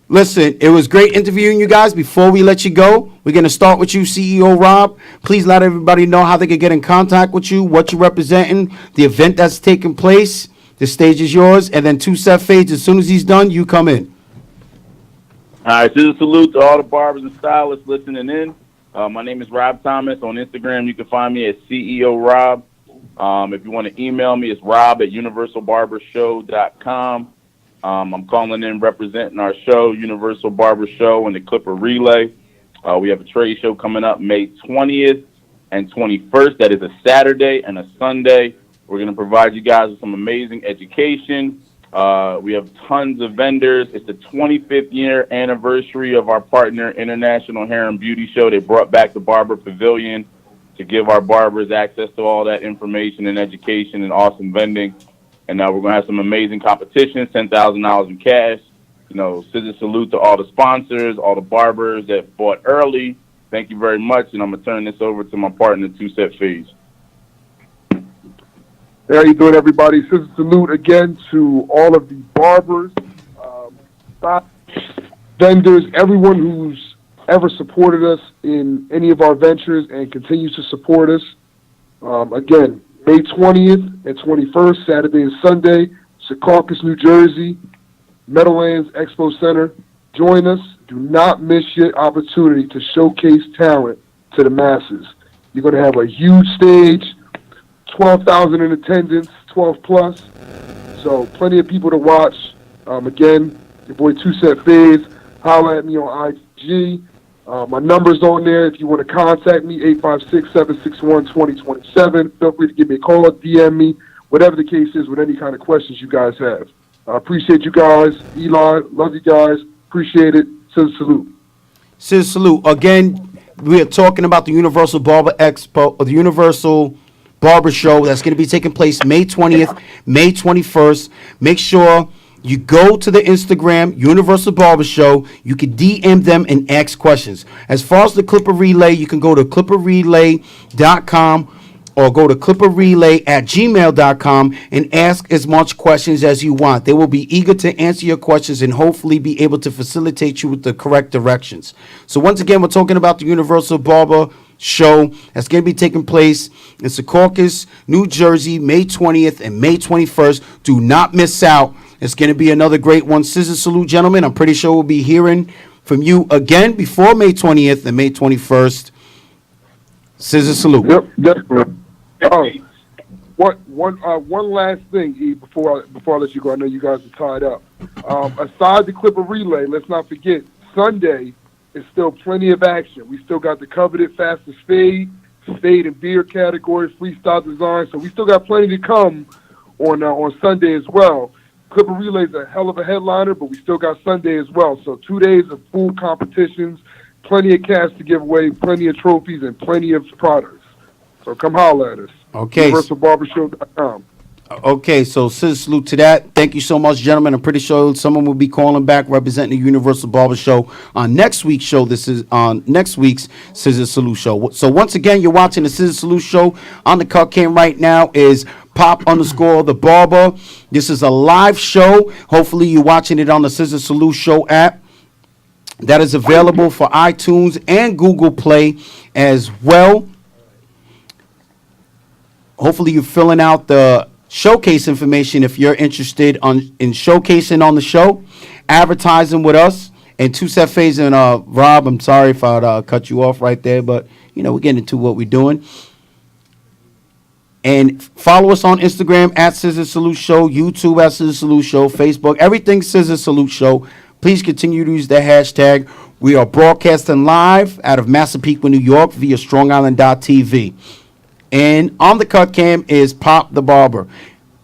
It was great interviewing you guys. Before we let you go, we're going to start with you, CEO Rob. Please let everybody know how they can get in contact with you, what you're representing, the event that's taking place. The stage is yours. And then two set fades. As soon as he's done, you come in. All right, scissor salute to all the barbers and stylists listening in. My name is Rob Thomas. On Instagram, you can find me at CEO Rob. If you want to email me, it's rob@universalbarbershow.com. I'm calling in representing our show, Universal Barber Show, and the Clipper Relay. We have a trade show coming up May 20th and 21st. That is a Saturday and a Sunday. We're going to provide you guys with some amazing education. We have tons of vendors. It's the 25th year anniversary of our partner, International Hair and Beauty Show. They brought back the Barber Pavilion to give our barbers access to all that information and education and awesome vending. And we're going to have some amazing competitions, $10,000 in cash. Scissor salute to all the sponsors, all the barbers that bought early. Thank you very much. And I'm going to turn this over to my partner, Two Set Fees. How you doing, everybody? Scissor salute again to all of the barbers, vendors, everyone who's ever supported us in any of our ventures and continues to support us. Again, May 20th and 21st, Saturday and Sunday, Secaucus, New Jersey, Meadowlands Expo Center. Join us. Do not miss your opportunity to showcase talent to the masses. You're going to have a huge stage, 12,000 in attendance, 12 plus. So plenty of people to watch. Again, your boy Two Set Fades. Holla at me on IG. My number's on there. If you want to contact me, 856-761-2027. Feel free to give me a call, DM me, whatever the case is with any kind of questions you guys have. I appreciate you guys. Eli, love you guys. Appreciate it. Scissor salute. Scissor salute. Again, we are talking about the Universal Barber Expo, or the Universal Barber Show that's going to be taking place May 20th, May 21st. Make sure you go to the Instagram, Universal Barber Show. You can DM them and ask questions. As far as the Clipper Relay, you can go to clipperrelay.com or go to clipperrelay@gmail.com and ask as much questions as you want. They will be eager to answer your questions and hopefully be able to facilitate you with the correct directions. So once again, we're talking about the Universal Barber Show that's going to be taking place in Secaucus, New Jersey, May 20th and May 21st. Do not miss out. It's going to be another great one. Scissor salute, gentlemen. I'm pretty sure we'll be hearing from you again before May 20th and May 21st. Scissor salute. Yep, definitely. One last thing, E, before I let you go. I know you guys are tied up. Aside the Clipper Relay, let's not forget, Sunday is still plenty of action. We still got the coveted fastest fade and beard category, freestyle design. So we still got plenty to come on Sunday as well. Clipper Relay is a hell of a headliner, but we still got Sunday as well. So 2 days of full competitions, plenty of cash to give away, plenty of trophies, and plenty of products. So come holler at us. Okay. UniversalBarberShow.com. Okay, so scissor salute to that. Thank you so much, gentlemen. I'm pretty sure someone will be calling back representing the Universal Barber Show on next week's show. This is on next week's Scissor Salute Show. So once again, you're watching the Scissor Salute Show. On the cut cam right now is Pop_the Barber. This is a live show. Hopefully you're watching it on the Scissor Salute Show app. That is available for iTunes and Google Play as well. Hopefully you're filling out the showcase information if you're interested in showcasing on the show, advertising with us. And Two Set Phase and Rob, I'm sorry if I cut you off right there, but we're getting into what we're doing. And follow us on Instagram at ScissorSalute Show, YouTube at ScissorSalute Show, Facebook, everything ScissorSalute Show. Please continue to use the hashtag. We are broadcasting live out of Massapequa, New York via StrongIsland.tv. And on the cut cam is Pop the Barber.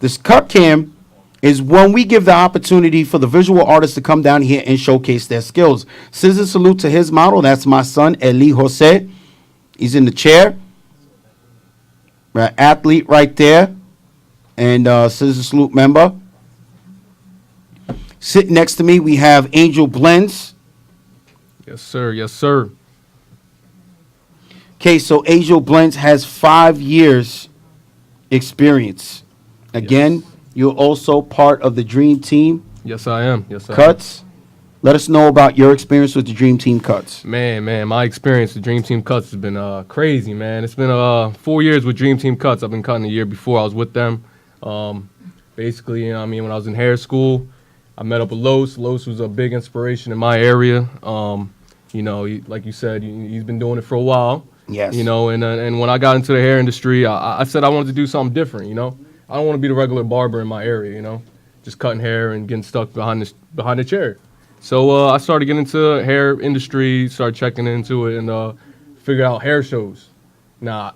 This cut cam is when we give the opportunity for the visual artists to come down here and showcase their skills. Scissor salute to his model. That's my son, Eli Jose. He's in the chair. Right, athlete right there. And Scissor Salute member. Sitting next to me, we have Angel Blends. Yes, sir. Yes, sir. Okay, so Angel Blends has 5 years experience. Again, you're also part of the Dream Team. Yes, I am. Yes, I am. Cuts. Let us know about your experience with the Dream Team Cuts. Man, my experience with Dream Team Cuts has been crazy, man. It's been 4 years with Dream Team Cuts. I've been cutting the year before I was with them. Basically, you know what I mean, when I was in hair school, I met up with Los. Los was a big inspiration in my area. You know, like you said, he's been doing it for a while. Yes. You know, and when I got into the hair industry, I said I wanted to do something different, you know. I don't want to be the regular barber in my area, you know, just cutting hair and getting stuck behind the chair. So I started getting into hair industry, started checking into it, and figured out hair shows. Now,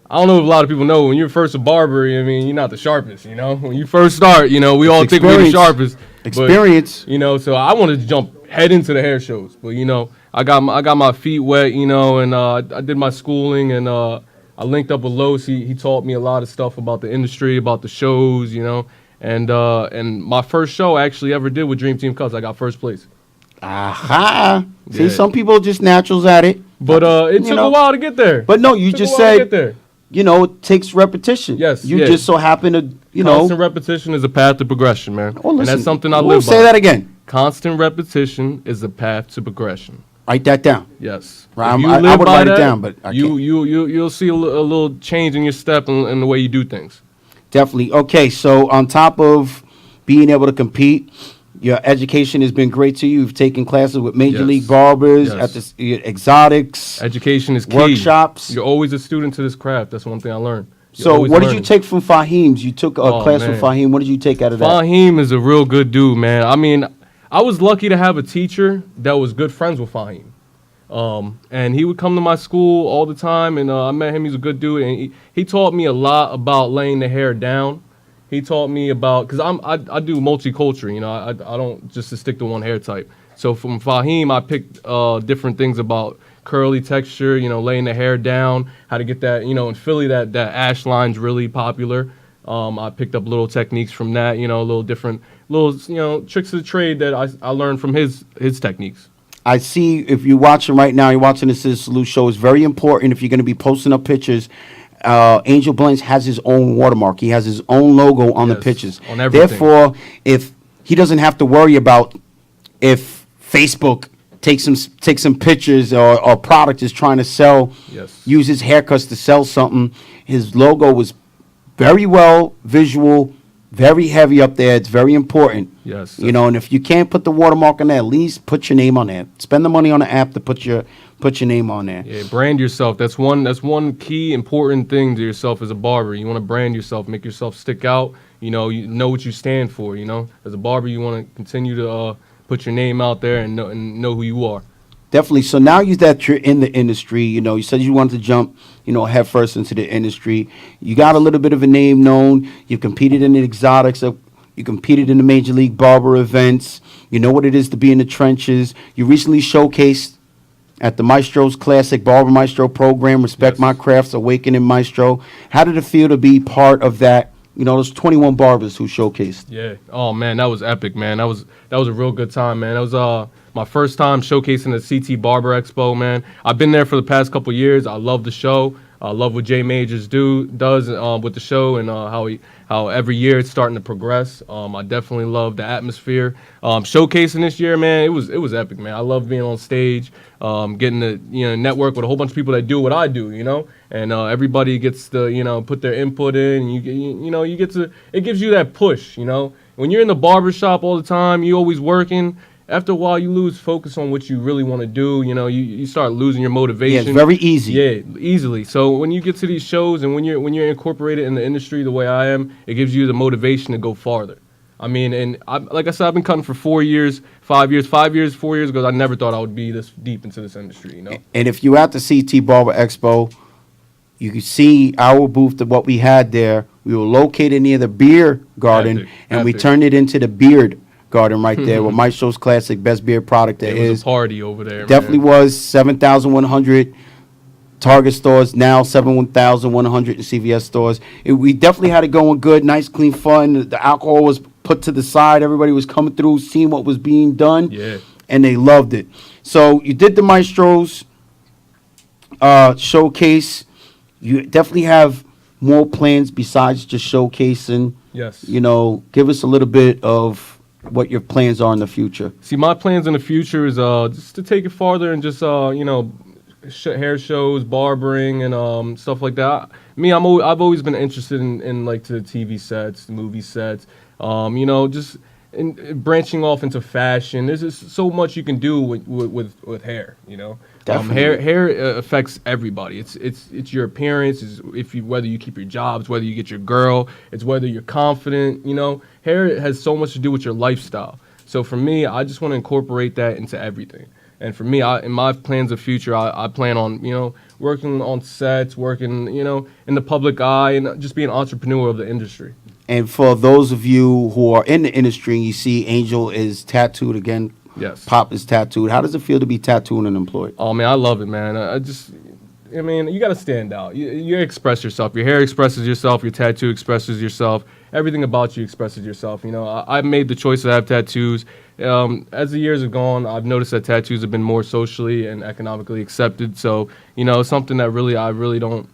I don't know if a lot of people know, when you're first a barber, I mean, you're not the sharpest, you know. When you first start, you know, we all think we're the sharpest. Experience. But, you know, so I wanted to jump head into the hair shows. But, you know, I got my feet wet, you know, and I did my schooling, and I linked up with Los. He taught me a lot of stuff about the industry, about the shows, you know. And my first show I actually ever did with Dream Team Cuts, I got first place. Aha. See, some people are just naturals at it. But it took a while to get there. But no, you just said, you know, it takes repetition. Yes. You just so happen to, you know. Constant repetition is a path to progression, man. Oh, listen, and that's something I we'll live by. say that again. Constant repetition is a path to progression. Write that down. Yes. Right, I would write it down, but I can't. You'll see a little change in your step and the way you do things. Definitely. Okay, so on top of being able to compete, your education has been great to you. You've taken classes with Major League Barbers, at the Exotics. Education is key. Workshops. You're always a student to this craft. That's one thing I learned. So what did you take from Fahim's? You took a class with Fahim. What did you take out of that? Fahim is a real good dude, man. I mean, I was lucky to have a teacher that was good friends with Fahim. And he would come to my school all the time, and I met him. He's a good dude, and he taught me a lot about laying the hair down. He taught me about, because I do multicultural, you know, I don't just stick to one hair type. So from Fahim, I picked different things about curly texture, you know, laying the hair down, how to get that, you know, in Philly, that ash line's really popular. I picked up little techniques from that, you know, little different, you know, tricks of the trade that I learned from his techniques. I see, if you're watching right now, you're watching the Scissor Salute Show. It's very important if you're going to be posting up pictures. Angel Blends has his own watermark. He has his own logo on the pictures. On everything. Therefore, if he doesn't have to worry about if Facebook takes some pictures or product is trying to sell, use his haircuts to sell something, his logo was very well visual, very heavy up there. It's very important. Yes. You know, and if you can't put the watermark on there, at least put your name on there. Spend the money on the app to put your name on there. Yeah, brand yourself. That's one key important thing to yourself as a barber. You want to brand yourself, make yourself stick out. You know what you stand for. You know, as a barber, you want to continue to put your name out there and know who you are. Definitely. So now that you're in the industry, you know, you said you wanted to jump, you know, head first into the industry. You got a little bit of a name known. You competed in the Exotics. You competed in the Major League Barber events. You know what it is to be in the trenches. You recently showcased at the Maestro's Classic Barber Maestro program, Respect My Crafts, Awakening Maestro. How did it feel to be part of that? You know, those 21 barbers who showcased. Yeah. Oh man, that was epic, man. That was a real good time, man. That was my first time showcasing the CT Barber Expo, man. I've been there for the past couple years. I love the show. I love what Jay Majors does with the show, and how every year it's starting to progress. I definitely love the atmosphere. Showcasing this year, man, it was epic, man. I love being on stage, getting to network with a whole bunch of people that do what I do, you know, and everybody gets to put their input in. You get to, it gives you that push, you know. When you're in the barber shop all the time, you always working. after a while you lose focus on what you really want to do. You know, you start losing your motivation. Yeah, it's very easy. Yeah, easily. So when you get to these shows and when you're incorporated in the industry the way I am, it gives you the motivation to go farther. I mean, and like I said, I've been cutting for 4 years, 5 years, 4 years ago. I never thought I would be this deep into this industry, you know. And if you're at the CT Barber Expo, you can see our booth of what we had there. We were located near the beer garden, and we turned it into the beard garden right there with Maestro's Classic, best beard product there is. It was a party over there, Definitely was 7,100 Target stores, now 7,100 in CVS stores. We definitely had it going good, nice, clean fun. The alcohol was put to the side. Everybody was coming through, seeing what was being done, and they loved it. So you did the Maestro's showcase. You definitely have more plans besides just showcasing. Yes. You know, give us a little bit of what your plans are in the future. See, my plans in the future is just to take it farther and just you know, hair shows, barbering, and stuff like that. I've always been interested in like the TV sets, the movie sets. You know, just branching off into fashion. There's just so much you can do with hair. You know, hair affects everybody. It's your appearance. It's whether you keep your jobs, whether you get your girl. It's whether you're confident. You know, hair has so much to do with your lifestyle. So for me, I just want to incorporate that into everything. And for me, in my plans of future, I plan on, you know, working on sets, working, you know, in the public eye, and just being an entrepreneur of the industry. And for those of you who are in the industry, you see Angel is tattooed again. Yes. Pop is tattooed. How does it feel to be tattooed and employed? Oh, man, I love it, man. I mean, you got to stand out. You express yourself. Your hair expresses yourself. Your tattoo expresses yourself. Everything about you expresses yourself. You know, I've made the choice to have tattoos. As the years have gone, I've noticed that tattoos have been more socially and economically accepted. So, you know, something that I really don't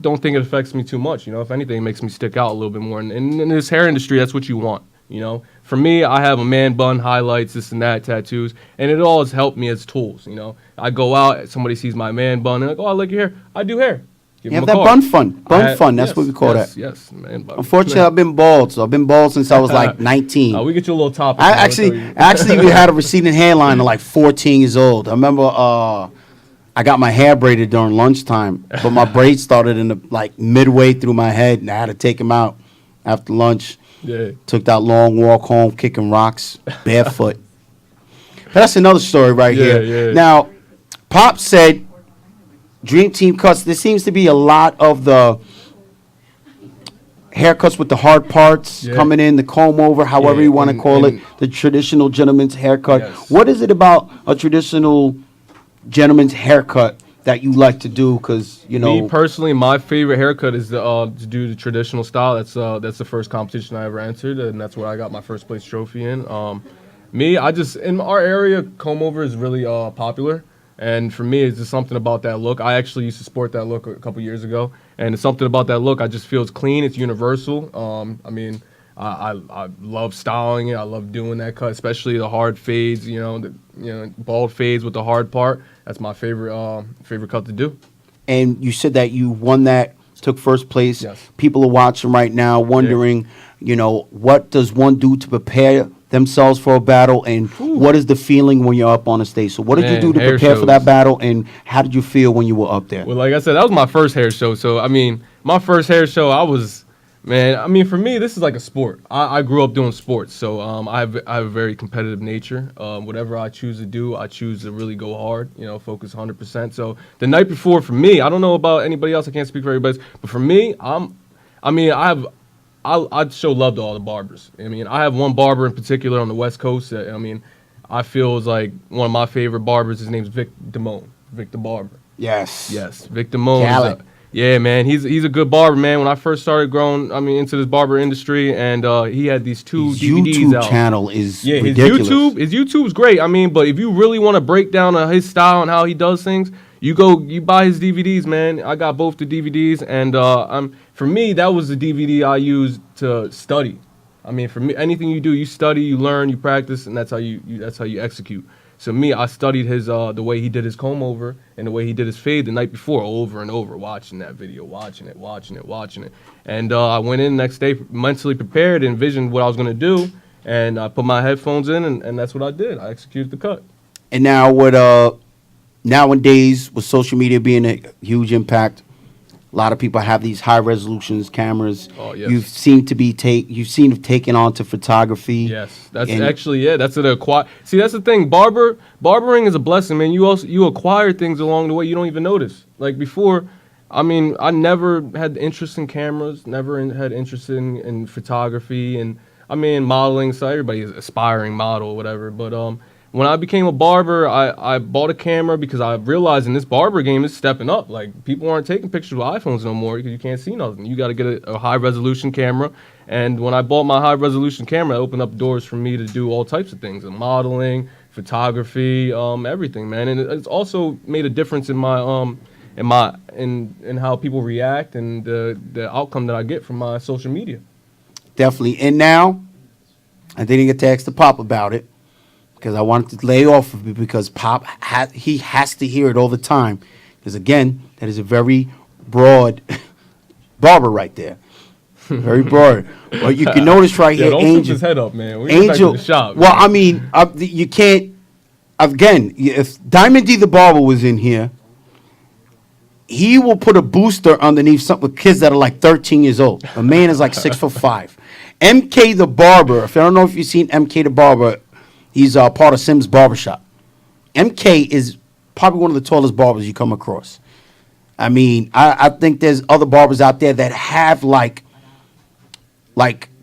think it affects me too much. You know, if anything, it makes me stick out a little bit more. And in this hair industry, that's what you want. You know, for me, I have a man bun, highlights, this and that, tattoos, and it all has helped me as tools. You know, I go out, somebody sees my man bun, and like, oh, I like your hair. I do hair. Give You have them that a bun card. fun. Bun fun. That's yes, what we call that. Yes, man bun. Unfortunately, I've been bald, so I've been bald since I was like 19. We get you a little topic. I actually we had a receding hairline at like 14 years old. I remember I got my hair braided during lunchtime, but my braids started in the like midway through my head, and I had to take them out after lunch. Yeah. Took that long walk home, kicking rocks, barefoot. But that's another story right here. Yeah. Now, Pop said, Dream Team cuts. There seems to be a lot of the haircuts with the hard parts coming in, the comb over, however you want to call it, the traditional gentleman's haircut. Yes. What is it about a traditional gentleman's haircut that you like to do? Because, you know, me personally, my favorite haircut is to do the traditional style. That's the first competition I ever entered, and that's where I got my first place trophy in. In our area, comb over is really popular, and for me, it's just something about that look. I actually used to sport that look a couple years ago, and it's something about that look. I just feel it's clean, it's universal. I love styling it. I love doing that cut, especially the hard fades. Bald fades with the hard part. That's my favorite cut to do. And you said that you won that, took first place. Yes. People are watching right now, wondering, you know, what does one do to prepare themselves for a battle, and what is the feeling when you're up on the stage? So, what did you do to prepare for that battle, and how did you feel when you were up there? Well, like I said, that was my first hair show. So, I mean, my first hair show, for me, this is like a sport. I grew up doing sports, so I have a very competitive nature. Whatever I choose to do, I choose to really go hard, you know, focus 100%. So the night before, for me, I don't know about anybody else. I can't speak for everybody, but for me, I show love to all the barbers. I mean, I have one barber in particular on the West Coast that, I feel is like one of my favorite barbers. His name's Vic Damone, Vic the Barber. Yes. Vic Damone. Yeah, man, he's a good barber, man. When I first started growing, into this barber industry, and he had these two DVDs YouTube out. channel is ridiculous. His YouTube's great. But if you really want to break down his style and how he does things, you buy his DVDs, man. I got both the DVDs, and for me, that was the DVD I used to study. For me, anything you do, you study, you learn, you practice, and that's how you execute. So me, I studied his the way he did his comb over and the way he did his fade the night before, over and over, watching that video, watching it. And I went in the next day mentally prepared, envisioned what I was going to do, And I put my headphones in, and that's what I did. I executed the cut. And now nowadays with social media being a huge impact, a lot of people have these high resolutions cameras. Oh, yes. You've seen taken on to photography. Yes, that's actually that's an acquire. See, that's the thing. Barbering is a blessing, man. You acquire things along the way you don't even notice. Like before, I mean, I never had interest in cameras, had interest in photography, and I mean modeling. So everybody's aspiring model, or whatever. But when I became a barber, I bought a camera because I realized in this barber game is stepping up. Like, people aren't taking pictures with iPhones no more because you can't see nothing. You got to get a high-resolution camera. And when I bought my high-resolution camera, it opened up doors for me to do all types of things, modeling, photography, everything, man. And it's also made a difference in my in how people react and the outcome that I get from my social media. Definitely. And now, I didn't get to ask the Pop about it, because I wanted to lay off of it, because Pop, he has to hear it all the time. Because, again, that is a very broad barber right there. Very broad. But you can notice right here, don't Angel. flip his head up, man. We Angel. Back to the shop, Well, man. I mean, you can't. Again, if Diamond D the barber was in here, he will put a booster underneath some with kids that are like 13 years old. The man is like 6'5". MK the barber. If I don't know if you've seen MK the barber. He's part of Sims Barbershop. MK is probably one of the tallest barbers you come across. I mean, I think there's other barbers out there that have like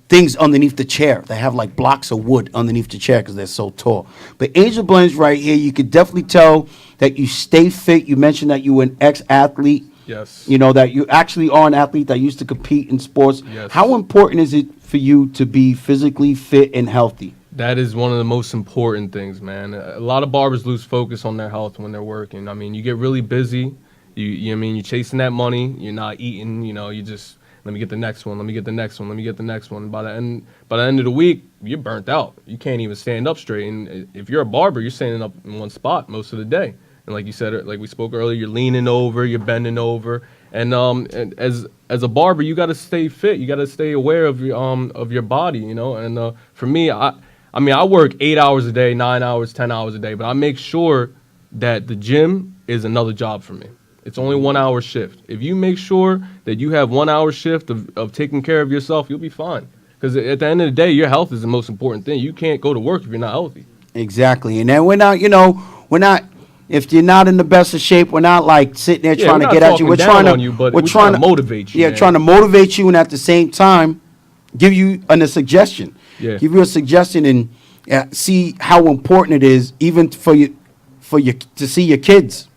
things underneath the chair. They have like blocks of wood underneath the chair because they're so tall. But Angel Blends right here, you could definitely tell that you stay fit. You mentioned that you were an ex-athlete. Yes. You know, that you actually are an athlete that used to compete in sports. Yes. How important is it for you to be physically fit and healthy? That is one of the most important things, man. A lot of barbers lose focus on their health when they're working. I mean, you get really busy. You're chasing that money. You're not eating. You just let me get the next one. Let me get the next one. Let me get the next one. And by the end of the week, you're burnt out. You can't even stand up straight. And if you're a barber, you're standing up in one spot most of the day. And like you said, like we spoke earlier, you're leaning over, you're bending over. And as a barber, you got to stay fit. You got to stay aware of your body. And for me, I work 8 hours a day, 9 hours, 10 hours a day, but I make sure that the gym is another job for me. It's only 1 hour shift. If you make sure that you have 1 hour shift of taking care of yourself, you'll be fine. Because at the end of the day, your health is the most important thing. You can't go to work if you're not healthy. Exactly. And then we're not, if you're not in the best of shape, we're not like sitting there trying to get at you. We're trying to motivate you. Yeah, man. trying to motivate you, and at the same time, give you a suggestion. Yeah. Give you a suggestion and see how important it is, even for you to see your kids,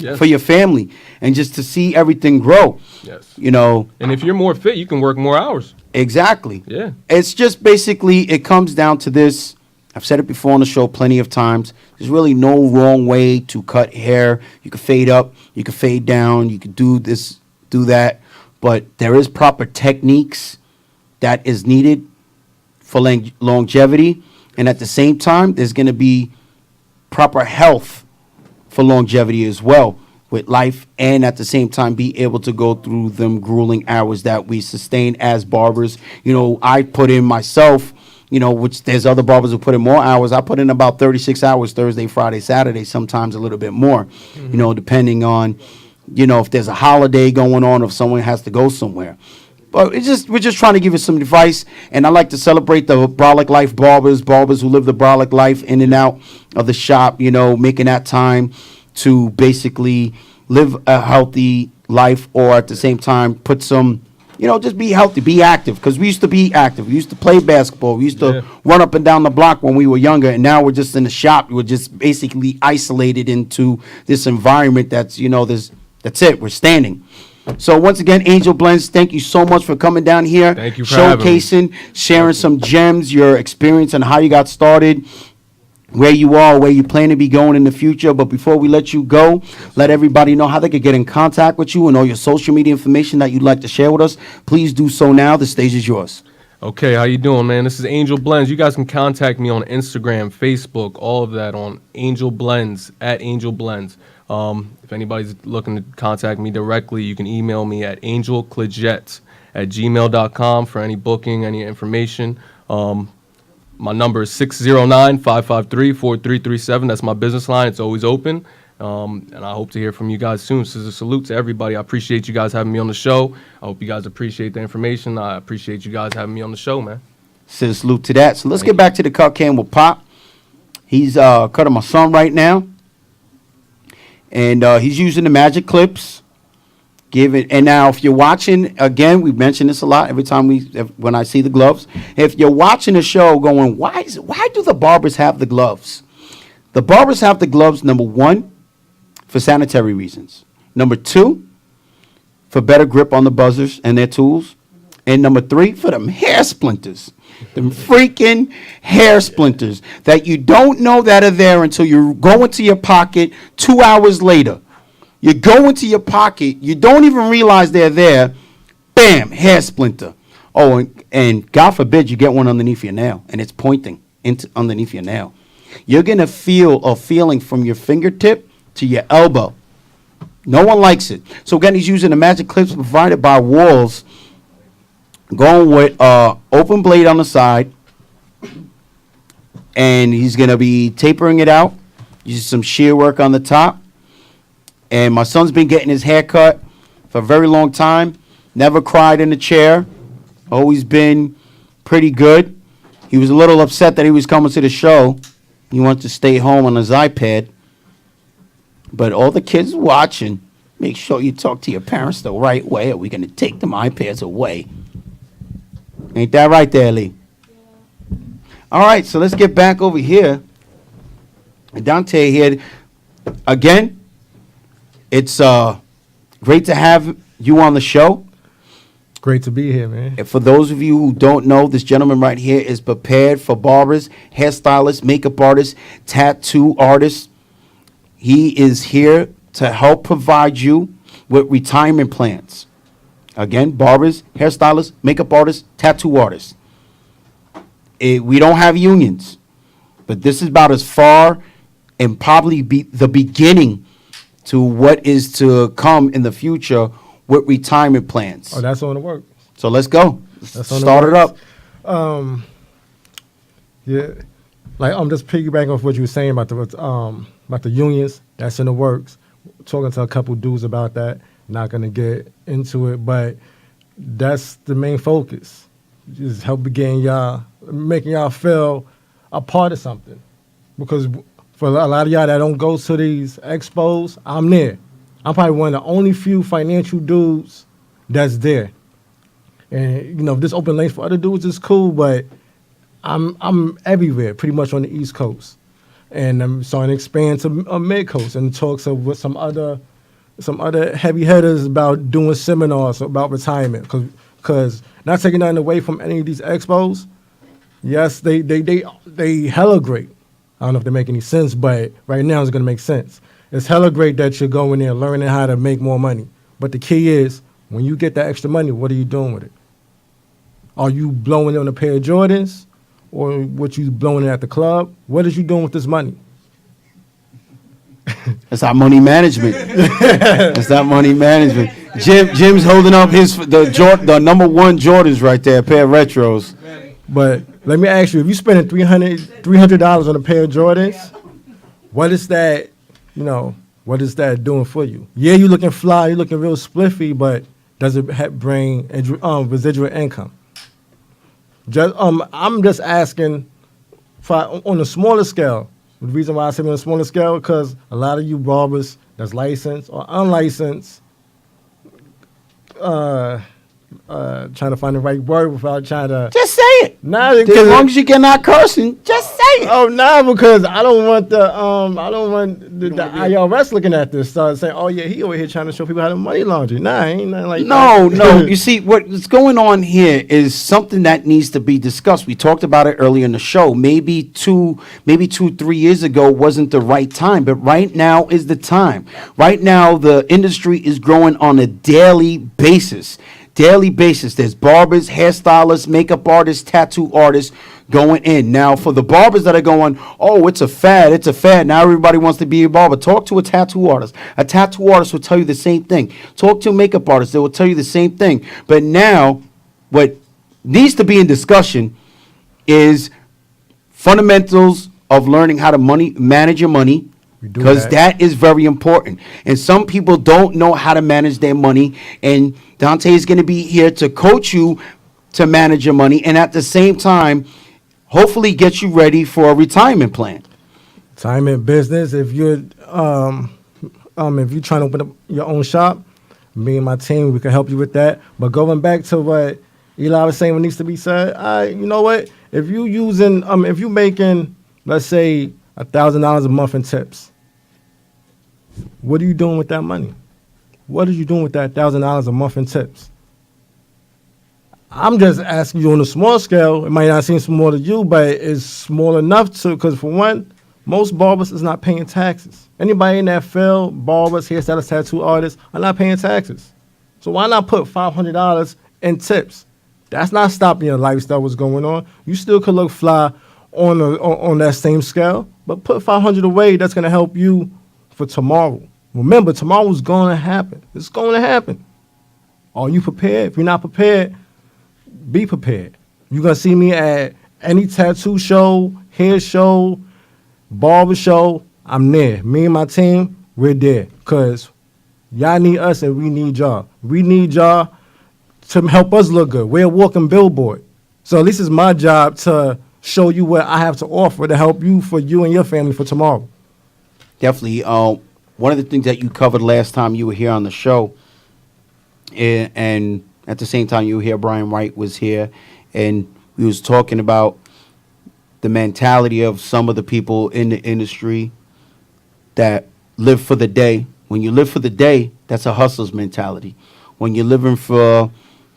Yes. for your family, and just to see everything grow. Yes. And if you're more fit, you can work more hours. Exactly. Yeah. It's just basically, it comes down to this. I've said it before on the show plenty of times. There's really no wrong way to cut hair. You can fade up, you can fade down, you can do this, do that, but there is proper techniques that is needed for longevity, and at the same time, there's going to be proper health for longevity as well with life, and at the same time be able to go through them grueling hours that we sustain as barbers. I put in myself, which there's other barbers who put in more hours. I put in about 36 hours Thursday, Friday, Saturday, sometimes a little bit more, depending on, if there's a holiday going on, if someone has to go somewhere. But we're just trying to give you some advice, and I like to celebrate the brolic life barbers who live the brolic life in and out of the shop, making that time to basically live a healthy life, or at the same time put some, just be healthy, be active, because we used to be active. We used to play basketball. We used to run up and down the block when we were younger, and now we're just in the shop. We're just basically isolated into this environment that's, that's it. We're standing. So once again, Angel Blends, thank you so much for coming down here, Thank you for having me. showcasing, sharing some gems, your experience and how you got started, where you are, where you plan to be going in the future. But before we let you go, let everybody know how they could get in contact with you and all your social media information that you'd like to share with us. Please do so now. The stage is yours. Okay, how you doing, man? This is Angel Blends. You guys can contact me on Instagram, Facebook, all of that on Angel Blends, at Angel Blends. If anybody's looking to contact me directly, you can email me at angelcliget@gmail.com for any booking, any information. My number is 609-553-4337. That's my business line. It's always open. And I hope to hear from you guys soon. Scissor salute to everybody. I appreciate you guys having me on the show. I hope you guys appreciate the information. I appreciate you guys having me on the show, man. Scissor salute to that. So let's get back to the cut can with Pop. He's cutting my son right now. And he's using the magic clips. And now, if you're watching, again, we mention this a lot every time when I see the gloves. If you're watching the show, going, why do the barbers have the gloves? The barbers have the gloves, number one, for sanitary reasons. Number two, for better grip on the buzzers and their tools. And number three, for them hair splinters. Them freaking hair splinters that you don't know that are there until you go into your pocket 2 hours later. You go into your pocket, you don't even realize they're there. Bam, hair splinter. Oh, and God forbid you get one underneath your nail and it's pointing underneath your nail. You're going to feel a feeling from your fingertip to your elbow. No one likes it. So again, he's using the magic clips provided by Walls, going with open blade on the side, and he's going to be tapering it out, using some shear work on the top. And my son's been getting his hair cut for a very long time. Never cried in a chair. Always been pretty good. He was a little upset that he was coming to the show. He wanted to stay home on his iPad. But all the kids watching, make sure you talk to your parents the right way, or we're going to take them iPads away. Ain't that right there, Lee? Yeah. All right, so let's get back over here. Dante here. Again, it's great to have you on the show. Great to be here, man. And for those of you who don't know, this gentleman right here is prepared for barbers, hairstylists, makeup artists, tattoo artists. He is here to help provide you with retirement plans. Again, barbers, hairstylists, makeup artists, tattoo artists. We don't have unions, but this is about as far and probably be the beginning to what is to come in the future with retirement plans. Oh, that's on the work. So let's go. Start it up. Yeah, like I'm just piggybacking off what you were saying about the unions. That's in the works. Talking to a couple dudes about that. Not gonna get into it, but that's the main focus. Just help making y'all feel a part of something. Because for a lot of y'all that don't go to these expos, I'm there. I'm probably one of the only few financial dudes that's there. And if this open lanes for other dudes is cool, but I'm everywhere, pretty much on the East Coast. And I'm starting to expand to Mid Coast and talks with some other heavy hitters about doing seminars about retirement. Because not taking nothing away from any of these expos, yes, they hella great. I don't know if they make any sense, but right now it's going to make sense. It's hella great that you're going there learning how to make more money. But the key is, when you get that extra money, what are you doing with it? Are you blowing it on a pair of Jordans? Or what you blowing it at the club? What is you doing with this money? That's our money management. That's that money management. Jim's holding up the number one Jordans right there, a pair of retros. But let me ask you, if you're spending $300 on a pair of Jordans, what is that, what is that doing for you? Yeah, you're looking fly, you're looking real spliffy, but does it bring residual income? I'm just asking on a smaller scale. The reason why I say on a smaller scale, because a lot of you barbers that's licensed or unlicensed, trying to find the right word without trying to... Just say it. Nah, as long as you get not cursing, just say it. Oh, nah, because I don't want the IRS looking at this, saying, oh, yeah, he over here trying to show people how to money laundry. Nah, ain't nothing like that. No. You see, what's going on here is something that needs to be discussed. We talked about it earlier in the show. Maybe 3 years ago wasn't the right time, but right now is the time. Right now, the industry is growing on a daily basis. There's barbers, hairstylists, makeup artists, tattoo artists going in. Now, for the barbers that are going, oh, it's a fad. Now everybody wants to be a barber. Talk to a tattoo artist. A tattoo artist will tell you the same thing. Talk to a makeup artist. They will tell you the same thing. But now, what needs to be in discussion is fundamentals of learning how to manage your money, because that is very important. And some people don't know how to manage their money, and Dante is going to be here to coach you to manage your money, and at the same time, hopefully get you ready for a retirement plan. Retirement business. If you're trying to open up your own shop, me and my team, we can help you with that. But going back to what Eli was saying, what needs to be said, you know what? If you making, let's say, $1,000 a month in tips, what are you doing with that money? What are you doing with that $1,000 a month in tips? I'm just asking you on a small scale. It might not seem small to you, but it's small enough to, because for one, most barbers is not paying taxes. Anybody in that field, barbers, hairstylists, tattoo artists, are not paying taxes. So why not put $500 in tips? That's not stopping your lifestyle, what's going on. You still could look fly on that same scale, but put $500 away. That's going to help you for tomorrow. Remember, tomorrow's going to happen. It's going to happen. Are you prepared? If you're not prepared, be prepared. You're going to see me at any tattoo show, hair show, barber show. I'm there. Me and my team, we're there. Because y'all need us and we need y'all. We need y'all to help us look good. We're a walking billboard. So at least it's my job to show you what I have to offer to help you, for you and your family, for tomorrow. Definitely. One of the things that you covered last time you were here on the show, and at the same time you were here, Brian Wright was here, and we was talking about the mentality of some of the people in the industry that live for the day. When you live for the day, that's a hustler's mentality. When you're living for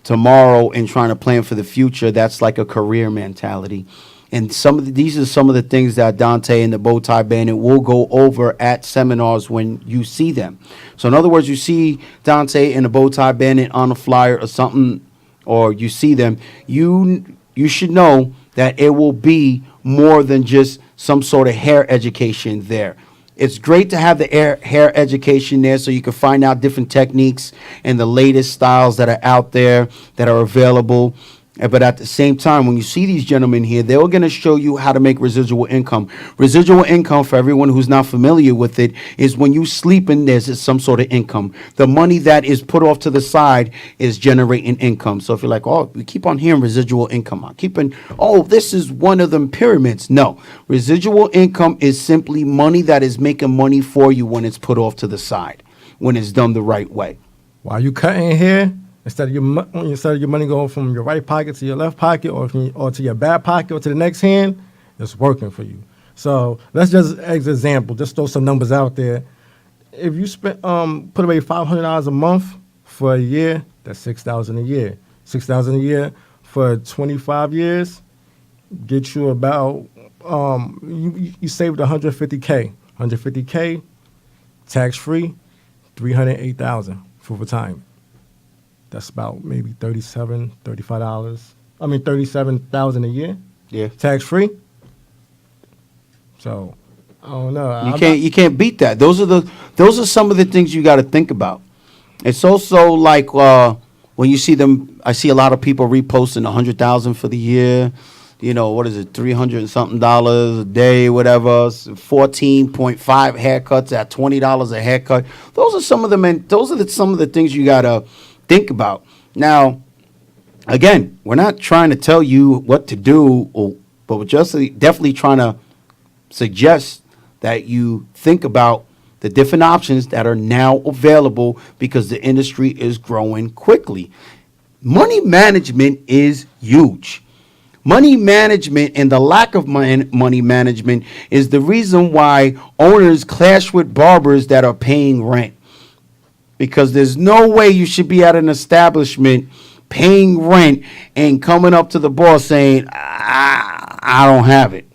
tomorrow and trying to plan for the future, that's like a career mentality. And these are some of the things that Dante and the Bowtie Bandit will go over at seminars when you see them. So in other words, you see Dante and the Bowtie Bandit on a flyer or something, or you see them, you should know that it will be more than just some sort of hair education there. It's great to have the hair education there so you can find out different techniques and the latest styles that are out there that are available. But at the same time, when you see these gentlemen here, they're going to show you how to make residual income. Residual income, for everyone who's not familiar with it, is when you sleep and there's some sort of income. The money that is put off to the side is generating income. So if you're like, oh, we keep on hearing residual income, this is one of them pyramids. No, residual income is simply money that is making money for you when it's put off to the side, when it's done the right way. While you cutting hair, instead of your money going from your right pocket to your left pocket, or to your back pocket, or to the next hand, it's working for you. So let's just, as an example, just throw some numbers out there. If you put away $500 a month for a year, that's $6,000 a year. $6,000 a year for 25 years, get you about you saved $150K. $150K, tax free, $308,000 for retirement. That's about maybe $37,000 a year. Yeah. Tax free. So I don't know. You can't beat that. Those are some of the things you got to think about. It's also like when you see them, I see a lot of people reposting $100,000 for the year. You know, what is it, $300 and something a day, whatever, 14.5 haircuts at $20 a haircut. Those are some of the things you got to think about. Now, again, we're not trying to tell you what to do, but we're just definitely trying to suggest that you think about the different options that are now available because the industry is growing quickly. Money management is huge. Money management and the lack of money management is the reason why owners clash with barbers that are paying rent. Because there's no way you should be at an establishment paying rent and coming up to the boss saying, I don't have it.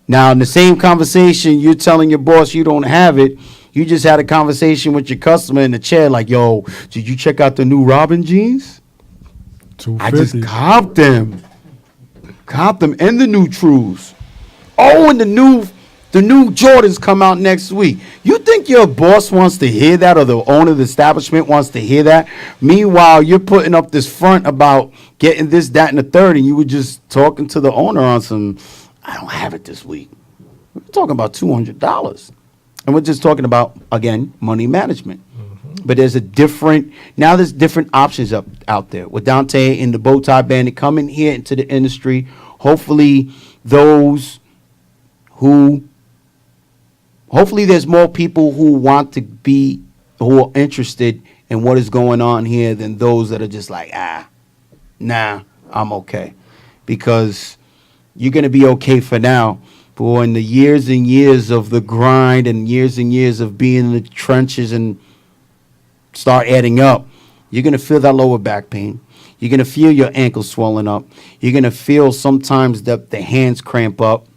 Now, in the same conversation, you're telling your boss you don't have it. You just had a conversation with your customer in the chair like, yo, did you check out the new Robin jeans? I just copped them. And the new Trues. Oh, and the new Jordans come out next week. You think your boss wants to hear that, or the owner of the establishment wants to hear that? Meanwhile, you're putting up this front about getting this, that, and the third, and you were just talking to the owner on some, I don't have it this week. We're talking about $200. And we're just talking about, again, money management. But there's there's different options out there. With Dante and the Bow Tie Bandit coming here into the industry, hopefully there's more people who are interested in what is going on here than those that are just like, nah, I'm okay. Because you're going to be okay for now. But when the years and years of the grind and years of being in the trenches and start adding up, you're going to feel that lower back pain. You're going to feel your ankles swelling up. You're going to feel sometimes that the hands cramp up.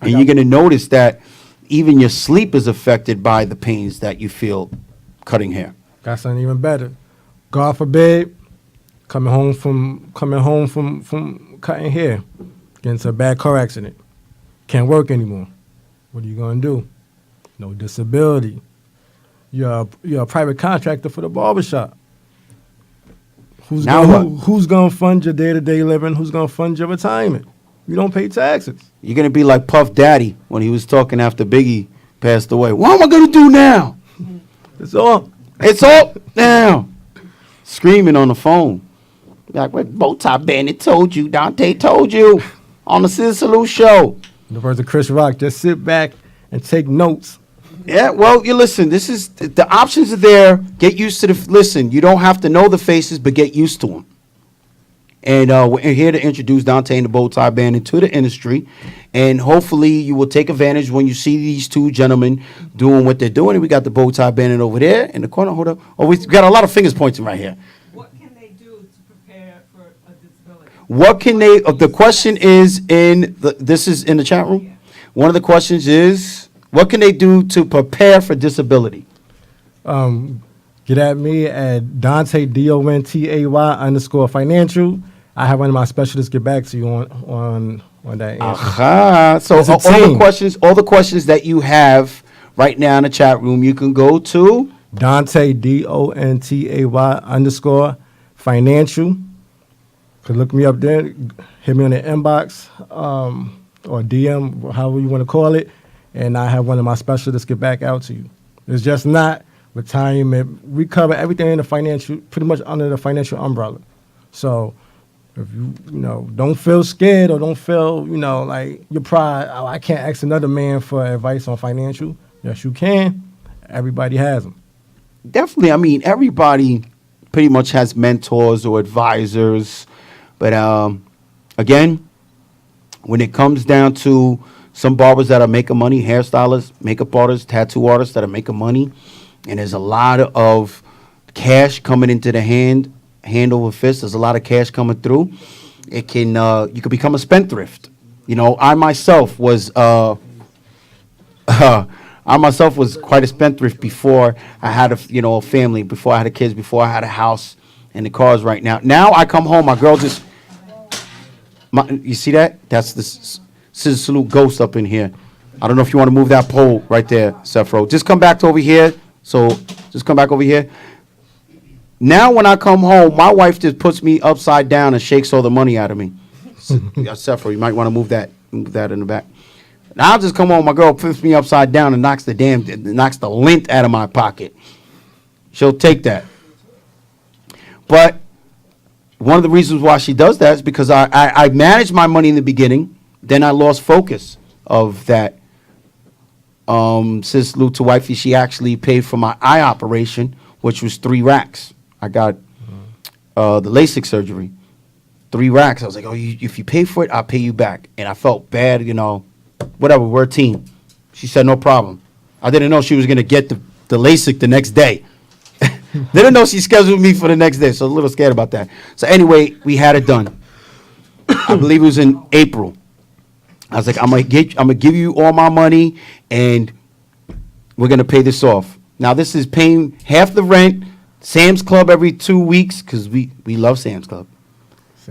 And you're going to notice that even your sleep is affected by the pains that you feel cutting hair. Got something even better. God forbid, coming home from cutting hair, get into a bad car accident, can't work anymore. What are you gonna do? No disability. You're a private contractor for the barbershop. Who's gonna fund your day-to-day living? Who's gonna fund your retirement? You don't pay taxes. You're going to be like Puff Daddy when he was talking after Biggie passed away. What am I going to do now? It's all now. Screaming on the phone. Like what Bow Tie Bandit told you, Dante told you on the ScissorSalute Show. The words of Chris Rock, just sit back and take notes. Yeah, well, you listen, the options are there. Get used to listen, you don't have to know the faces, but get used to them. And we're here to introduce Dante and the Bow Tie Bandit to the industry. And hopefully you will take advantage when you see these two gentlemen doing what they're doing. And we got the Bow Tie Bandit over there in the corner. Hold up. Oh, we got a lot of fingers pointing right here. What can they do to prepare for a disability? What can they, the question is this is in the chat room. Yeah. One of the questions is, what can they do to prepare for disability? Get at me at Dante, DONTAY_financial. I have one of my specialists get back to you on that answer. So all the questions that you have right now in the chat room, you can go to Dante, DONTAY_financial. Could look me up there, hit me on the inbox or DM, however you want to call it, and I have one of my specialists get back out to you. It's just not retirement. We cover everything in the financial, pretty much under the financial umbrella. So if you don't feel scared or don't feel, like your pride, I can't ask another man for advice on financial. Yes, you can. Everybody has them. Definitely. I mean, everybody pretty much has mentors or advisors. But again, when it comes down to some barbers that are making money, hairstylists, makeup artists, tattoo artists that are making money, and there's a lot of cash coming into the hand over fist. There's a lot of cash coming through. It can you could become a spendthrift. I myself was quite a spendthrift before I had a family, before I had kids, before I had a house and the cars. Right now I come home, my girl just you see that? That's the ScissorSalute ghost up in here. I don't know if you want to move that pole right there, Sefro. Just come back to over here. So just come back over here. Now when I come home, my wife just puts me upside down and shakes all the money out of me. Sefro, you might want to move that in the back. Now I'll just come home, my girl puts me upside down and knocks the lint out of my pocket. She'll take that. But one of the reasons why she does that is because I managed my money in the beginning, then I lost focus of that. ScissorSalute to wifey, she actually paid for my eye operation, which was 3 racks. I got the LASIK surgery, 3 racks. I was like, if you pay for it, I'll pay you back. And I felt bad, whatever, we're a team. She said, no problem. I didn't know she was going to get the LASIK the next day. Didn't know she scheduled me for the next day, so I was a little scared about that. So anyway, we had it done. I believe it was in April. I was like, I'm gonna give you all my money, and we're gonna pay this off. Now this is paying half the rent. Sam's Club every 2 weeks because we love Sam's Club.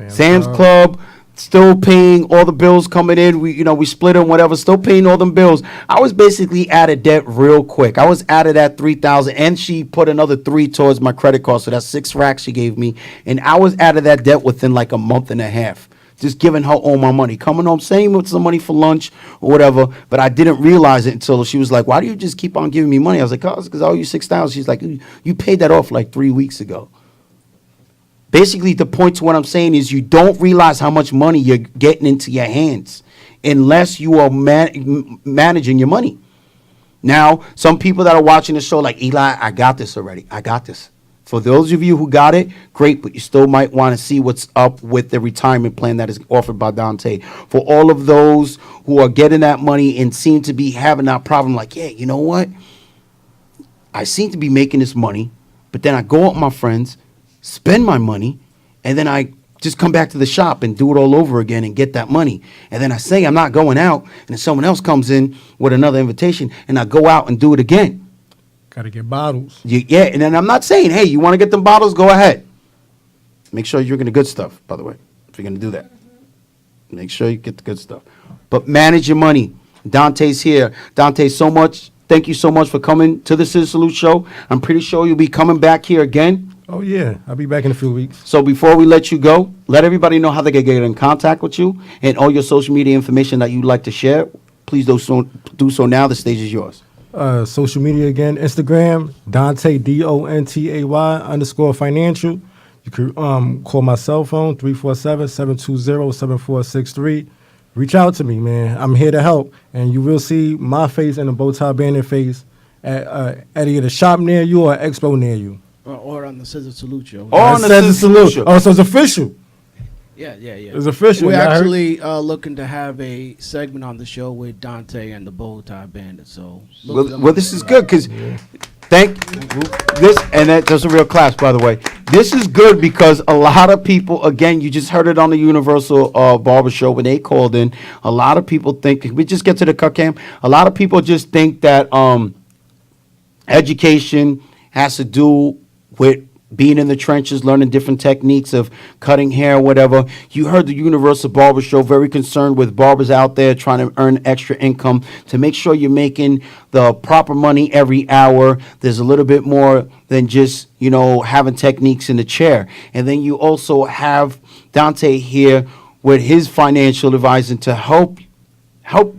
Sam's Club still paying all the bills coming in. We split them, whatever. Still paying all them bills. I was basically out of debt real quick. I was out of that $3,000, and she put another 3 towards my credit card, so that's 6 racks she gave me, and I was out of that debt within like a month and a half. just giving her all my money. Coming home, saying with some money for lunch or whatever, but I didn't realize it until she was like, why do you just keep on giving me money? I was like, oh, it's because I owe you $6,000. She's like, you paid that off like 3 weeks ago. Basically, the point to what I'm saying is you don't realize how much money you're getting into your hands unless you are managing your money. Now, some people that are watching the show like, Eli, I got this already. I got this. For those of you who got it, great, but you still might want to see what's up with the retirement plan that is offered by Dante. For all of those who are getting that money and seem to be having that problem, like, yeah, you know what? I seem to be making this money, but then I go out with my friends, spend my money, and then I just come back to the shop and do it all over again and get that money. And then I say I'm not going out, and then someone else comes in with another invitation, and I go out and do it again. Got to get bottles. Yeah, and then I'm not saying, hey, you want to get them bottles? Go ahead. Make sure you're drinking the good stuff, by the way, if you're going to do that. Make sure you get the good stuff. But manage your money. Dante's here. Dante, thank you so much for coming to the ScissorSalute Show. I'm pretty sure you'll be coming back here again. Oh, yeah. I'll be back in a few weeks. So before we let you go, let everybody know how they can get in contact with you and all your social media information that you'd like to share. Please do so now. The stage is yours. Social media again, Instagram, Dante, DONTAY_financial. You can call my cell phone, 347-720-7463. Reach out to me, man. I'm here to help. And you will see my face and the Bow Tie Bandit face at either a shop near you or an expo near you. Or on the ScissorSalute Show. Or on the ScissorSalute Show. Oh, so it's official. Yeah. It's official. We're Yeah, actually looking to have a segment on the show with Dante and the Bow Tie Bandit. So, well, this is good because that's a real class, by the way. This is good because a lot of people, again, you just heard it on the Universal Barber Show when they called in. A lot of people think, we just get to the cut cam. A lot of people just think that education has to do with being in the trenches, learning different techniques of cutting hair, whatever. You heard the Universal Barber Show, very concerned with barbers out there trying to earn extra income to make sure you're making the proper money every hour. There's a little bit more than just, having techniques in the chair. And then you also have Dante here with his financial advising to help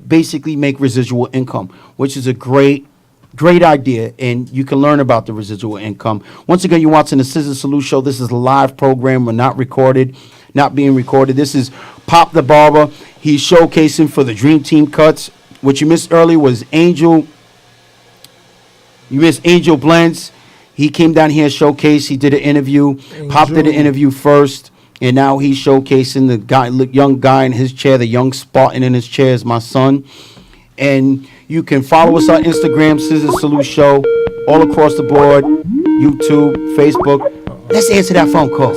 basically make residual income, which is a great idea, and you can learn about the residual income. Once again, you're watching the ScissorSalute Show. This is a live program. We're not being recorded. This is Pop the Barber. He's showcasing for the Dream Team cuts. What you missed earlier was Angel. You missed Angel Blends. He came down here and showcased. He did an interview. Pop did an interview first, and now he's showcasing the young guy in his chair, the young Spartan in his chair is my son. And you can follow us on Instagram, ScissorSalute Show, all across the board, YouTube, Facebook. Let's answer that phone call.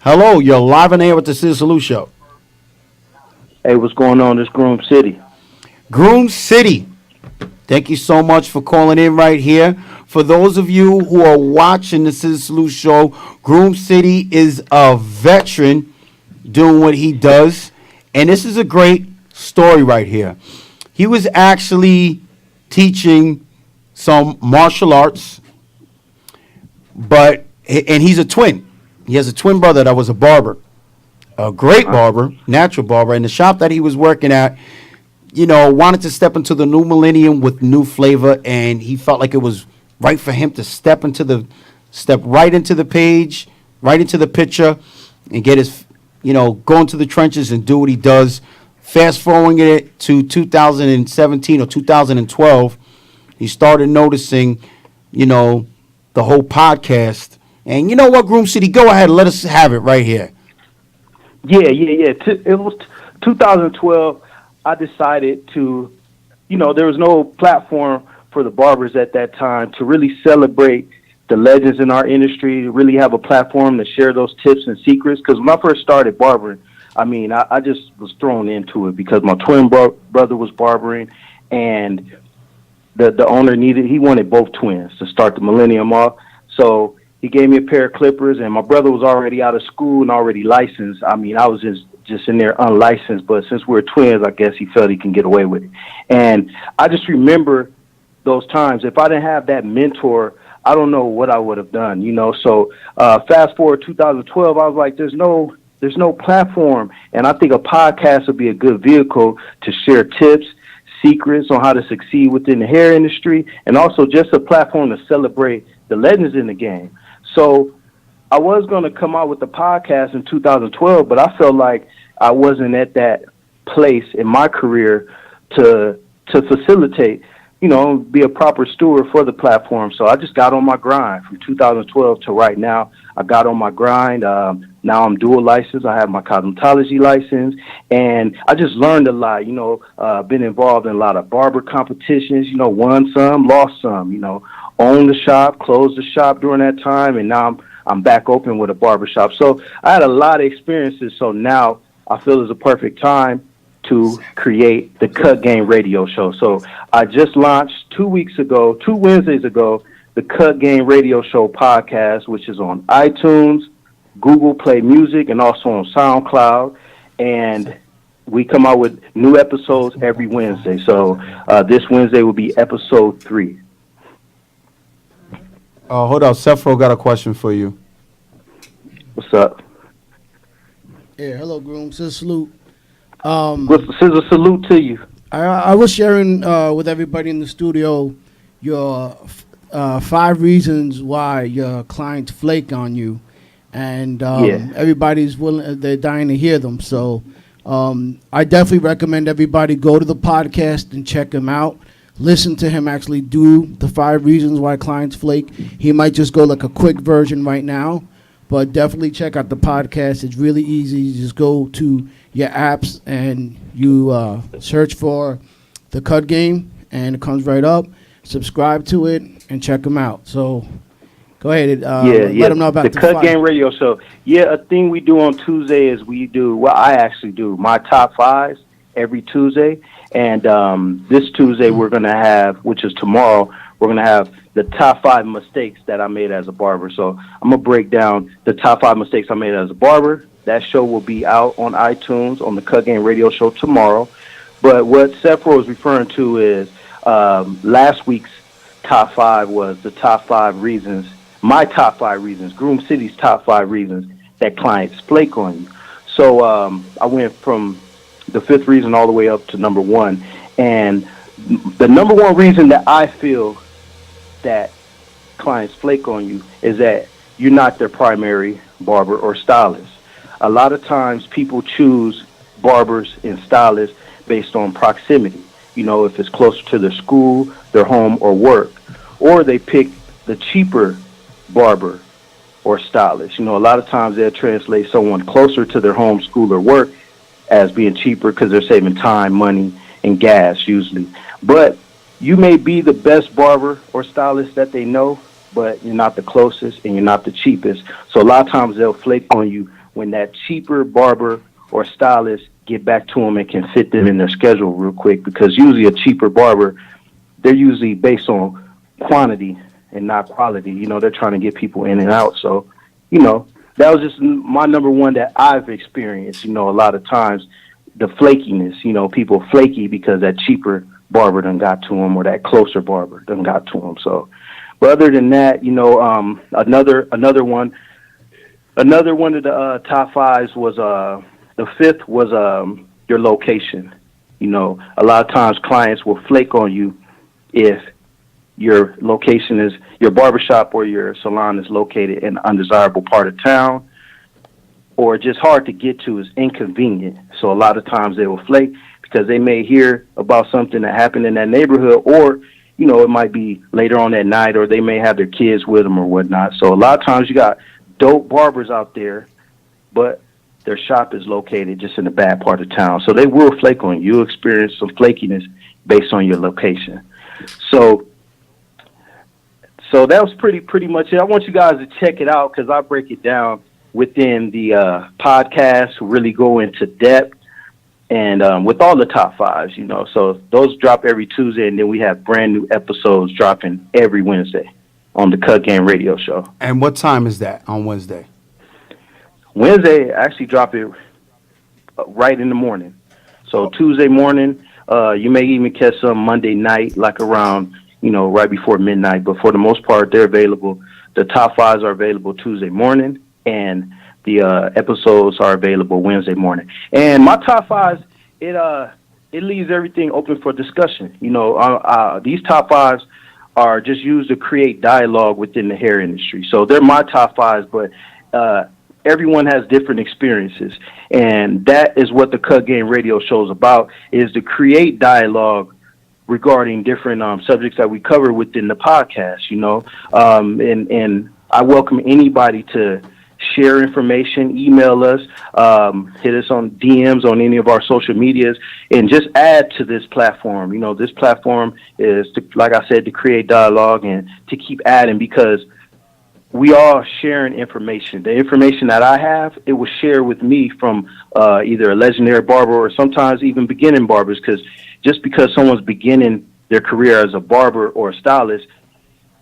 Hello, you're live on air with the ScissorSalute Show. Hey, what's going on? This Groom City. Groom City. Thank you so much for calling in right here. For those of you who are watching the ScissorSalute Show, Groom City is a veteran doing what he does. And this is a great story right here. He was actually teaching some martial arts, and he's a twin. He has a twin brother that was a barber, a great barber, natural barber. And the shop that he was working at, wanted to step into the new millennium with new flavor, and he felt like it was right for him to step right into the page, right into the picture, and get his, go into the trenches and do what he does. Fast forwarding it to 2017 or 2012, he started noticing, the whole podcast. And you know what, Groom City, go ahead and let us have it right here. Yeah. It was 2012. I decided to, there was no platform for the barbers at that time to really celebrate the legends in our industry, to really have a platform to share those tips and secrets. Because when I first started barbering, I just was thrown into it because my twin brother was barbering, and the owner he wanted both twins to start the millennium off. So he gave me a pair of clippers, and my brother was already out of school and already licensed. I was just in there unlicensed, but since we're twins, I guess he felt he can get away with it. And I just remember those times. If I didn't have that mentor, I don't know what I would have done, So fast forward 2012, I was like, there's no There's no platform. And I think a podcast would be a good vehicle to share tips, secrets on how to succeed within the hair industry, and also just a platform to celebrate the legends in the game. So I was going to come out with the podcast in 2012, but I felt like I wasn't at that place in my career to facilitate, be a proper steward for the platform. So I just got on my grind from 2012 to right now. I got on my grind. Now I'm dual licensed. I have my cosmetology license, and I just learned a lot. Been involved in a lot of barber competitions. Won some, lost some. Owned the shop, closed the shop during that time, and now I'm back open with a barbershop. So I had a lot of experiences. So now I feel it's a perfect time to create the Cut Game Radio Show. So I just launched 2 Wednesdays ago, the Cut Game Radio Show podcast, which is on iTunes, Google Play Music, and also on SoundCloud. And we come out with new episodes every Wednesday. So this Wednesday will be episode 3. Hold on. Sefro got a question for you. What's up? Yeah, hello, Groom. ScissorSalute. ScissorSalute to you. I was sharing with everybody in the studio your 5 reasons why your clients flake on you, and everybody's willing. They're dying to hear them. So I definitely recommend everybody go to the podcast and check him out. Listen to him actually do the 5 reasons why clients flake. He might just go like a quick version right now, but definitely check out the podcast. It's really easy. You just go to your apps and you search for the Cut Game, and it comes right up. Subscribe to it and check them out. So go ahead. Let them know about the Cut Game Radio Show. Yeah, a thing we do on Tuesday is I actually do my top 5s every Tuesday. And this Tuesday we're going to have, which is tomorrow, we're going to have the top 5 mistakes that I made as a barber. So I'm going to break down the top 5 mistakes I made as a barber. That show will be out on iTunes on the Cut Game Radio Show tomorrow. But what Sefro is referring to is last week's top 5 was the top 5 reasons, my top 5 reasons, Groom City's top 5 reasons that clients flake on you. So I went from the 5th reason all the way up to number 1. And the number 1 reason that I feel that clients flake on you is that you're not their primary barber or stylist. A lot of times people choose barbers and stylists based on proximity. If it's closer to their school, their home, or work. Or they pick the cheaper barber or stylist. A lot of times they'll translate someone closer to their home, school, or work as being cheaper because they're saving time, money, and gas usually. But you may be the best barber or stylist that they know, but you're not the closest and you're not the cheapest. So a lot of times they'll flake on you when that cheaper barber or stylist get back to them and can fit them in their schedule real quick, because usually a cheaper barber, they're usually based on quantity and not quality. They're trying to get people in and out. So, that was just my number 1 that I've experienced. A lot of times the flakiness, people flaky because that cheaper barber done got to them, or that closer barber done got to them. So, but other than that, another one of the top 5s was the 5th was your location. A lot of times clients will flake on you if your location is, your barbershop or your salon is located in an undesirable part of town, or just hard to get to, is inconvenient. So a lot of times they will flake because they may hear about something that happened in that neighborhood, or, it might be later on that night, or they may have their kids with them or whatnot. So a lot of times you got dope barbers out there, but their shop is located just in a bad part of town. So they will flake on you. You'll experience some flakiness based on your location. So that was pretty much it. I want you guys to check it out because I break it down within the podcast, really go into depth, and with all the top 5s, So those drop every Tuesday, and then we have brand new episodes dropping every Wednesday on the Cut Game Radio Show. And what time is that on Wednesday? Wednesday, I actually drop it right in the morning. So Tuesday morning, you may even catch some Monday night, like around, right before midnight. But for the most part, they're available. The top 5s are available Tuesday morning, and The episodes are available Wednesday morning. And my top fives, it leaves everything open for discussion. You know, these top fives are just used to create dialogue within the hair industry. So they're my top fives, but everyone has different experiences. And that is what the Cut Game Radio Show is about, is to create dialogue regarding different subjects that we cover within the podcast, you know. And I welcome anybody to share information, email us, hit us on DMs on any of our social medias, and just add to this platform. You know, this platform is, like I said, to create dialogue and to keep adding, because we all sharing information. The information that I have, it was shared with me from either a legendary barber or sometimes even beginning barbers, because just because someone's beginning their career as a barber or a stylist,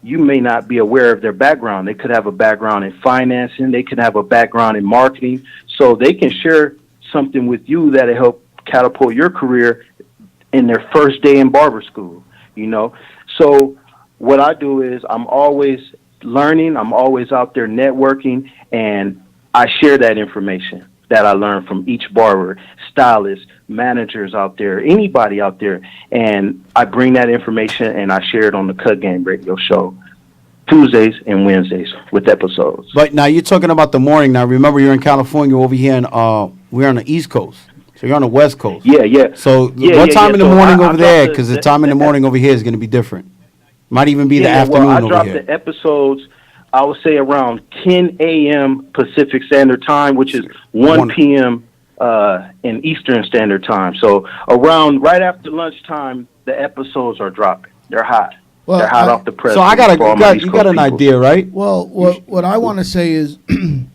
you may not be aware of their background. They could have a background in financing. They could have a background in marketing. So they can share something with you that'll help catapult your career in their first day in barber school, you know. So what I do is I'm always learning. I'm always out there networking, and I share that information that I learned from each barber, stylist, managers out there, anybody out there, and I bring that information and I share it on the Cut Game Radio Show Tuesdays and Wednesdays with episodes. But now you're talking about the morning. Now remember, you're in California. Over here, we're on the East Coast, so you're on the West Coast. Yeah. So what time in the morning over there? Because the time in the morning over here is going to be different. Might even be the afternoon I over dropped here. the episodes, I would say, around 10 a.m. Pacific Standard Time, which is 1 p.m. In Eastern Standard Time. So around right after lunchtime, the episodes are dropping. They're hot. Well, They're hot off the press. So I you got an idea, right? Well, what I want to say is,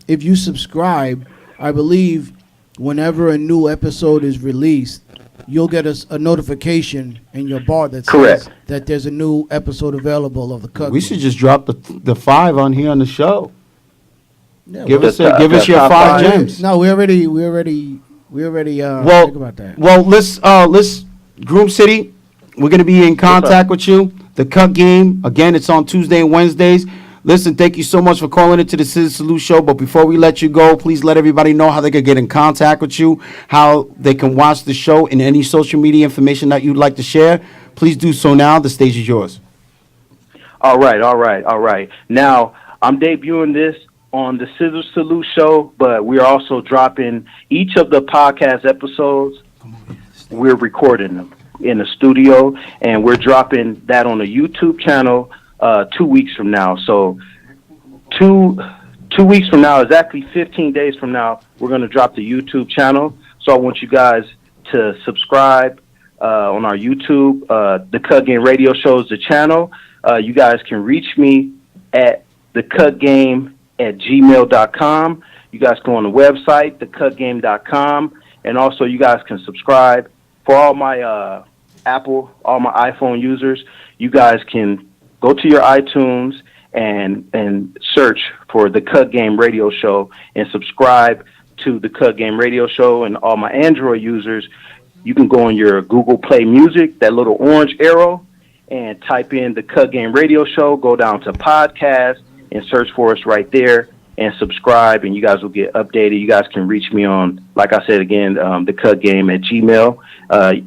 if you subscribe, I believe whenever a new episode is released, you'll get a notification in your bar that says that there's a new episode available of the Cut. We should just drop the 5 on here on the show. Yeah, give us your 5 gems. No, we already think about that. Well, let's Groom City. We're gonna be in contact with you. The Cut Game again. It's on Tuesday and Wednesdays. Listen, thank you so much for calling into the ScissorSalute Show. But before we let you go, please let everybody know how they can get in contact with you, how they can watch the show, and any social media information that you'd like to share. Please do so now. The stage is yours. All right. Now, I'm debuting this on the ScissorSalute Show, but we're also dropping each of the podcast episodes. We're recording them in the studio, and we're dropping that on a YouTube channel 2 weeks from now. So 2 weeks from now, exactly 15 days from now, we're going to drop the YouTube channel. So I want you guys to subscribe on our YouTube. The Cut Game Radio Show is the channel. You guys can reach me at thecutgame@gmail.com. You guys go on the website, thecutgame.com, and also you guys can subscribe. For all my Apple, all my iPhone users, you guys can go to your iTunes and search for the Cut Game Radio Show and subscribe to the Cut Game Radio Show. And all my Android users, you can go on your Google Play Music, that little orange arrow, and type in the Cut Game Radio Show, go down to podcast and search for us right there and subscribe, and you guys will get updated. You guys can reach me on, like I said again, thecutgame@gmail.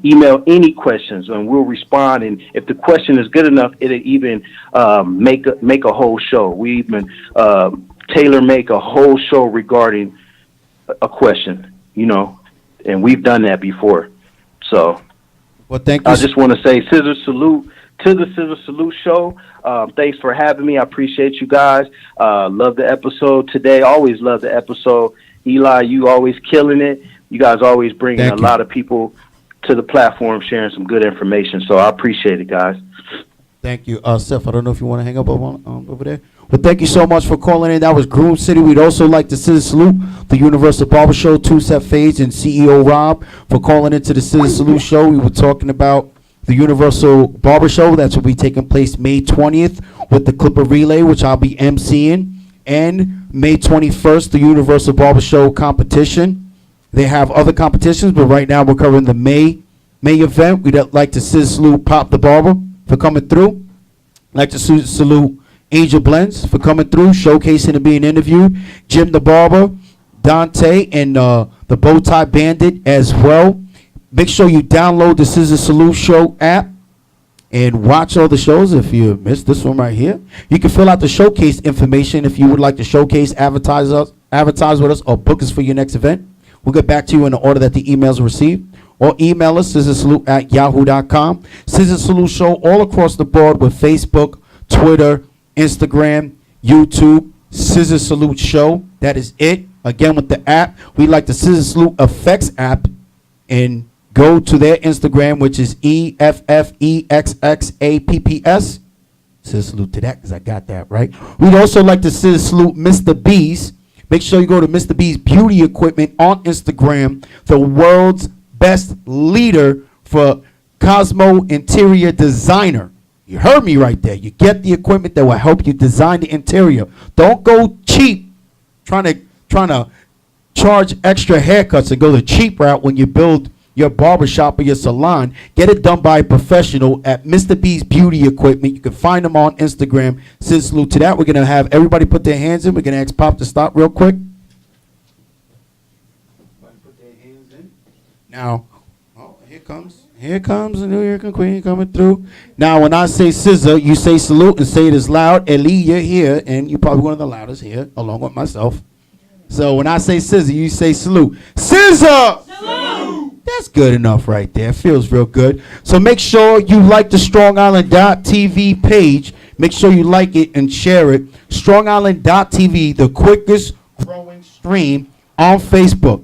Email any questions and we'll respond. And if the question is good enough, it'll even make a whole show. We even tailor-make a whole show regarding a question, you know, and we've done that before. So well, thank you. I just want to say Scissor Salute to the ScissorSalute Show. Thanks for having me. I appreciate you guys. Love the episode today. Always love the episode. Eli, you always killing it. You guys always bringing a lot of people to the platform, sharing some good information. So I appreciate it, guys. Thank you. Seth, I don't know if you want to hang up over there. Well, thank you so much for calling in. That was Groom City. We'd also like to salute the Universal Barber Show, 2 Seth Fades, and CEO Rob for calling into the ScissorSalute Show. We were talking about the Universal Barber Show. That's will be taking place May 20th with the Clipper Relay, which I'll be emceeing, and May 21st, the Universal Barber Show competition. They have other competitions, but right now we're covering the May event. We'd like to salute Pop the Barber for coming through. I'd like to salute Angel Blends for coming through, showcasing and being interviewed. Jim the Barber, Dante and the Bowtie Bandit as well. Make sure you download the ScissorSalute Show app and watch all the shows. If you missed this one right here, you can fill out the showcase information if you would like to showcase, advertise with us, or book us for your next event. We'll get back to you in the order that the emails are received. Or email us, scissorsalute@yahoo.com. ScissorSalute Show all across the board with Facebook, Twitter, Instagram, YouTube, ScissorSalute Show. That is it. Again, with the app, we like the ScissorSalute Effects app, and go to their Instagram, which is EFFEXXAPPS. ScissorSalute to that, because I got that right. We'd also like to ScissorSalute Mr. B's. Make sure you go to Mr. B's Beauty Equipment on Instagram, the world's best leader for Cosmo interior designer. You heard me right there. You get the equipment that will help you design the interior. Don't go cheap trying to charge extra haircuts and go the cheap route when you build your barbershop or your salon. Get it done by a professional at Mr. B's Beauty Equipment. You can find them on Instagram. Salute to that. We're going to have everybody put their hands in. We're going to ask Pop to stop real quick. Put their hands in. Now, here comes the New York Queen coming through. Now, when I say scissor, you say salute and say it as loud. Eli, you're here, and you're probably one of the loudest here, along with myself. So when I say scissor, you say salute. Scissor! Salute! That's good enough right there. Feels real good. So make sure you like the StrongIsland.tv page. Make sure you like it and share it. StrongIsland.tv, the quickest growing stream on Facebook.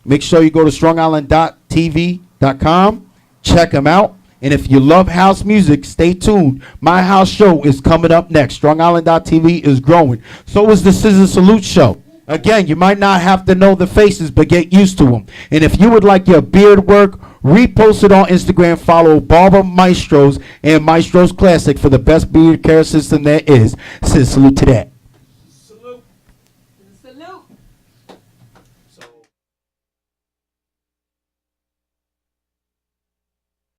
Make sure you go to StrongIsland.tv.com. Check them out. And if you love house music, stay tuned. My house show is coming up next. StrongIsland.tv is growing. So is the ScissorSalute Show. Again, you might not have to know the faces, but get used to them. And if you would like your beard work, repost it on Instagram. Follow Barber Maestros and Maestros Classic for the best beard care system there is. ScissorSalute to that.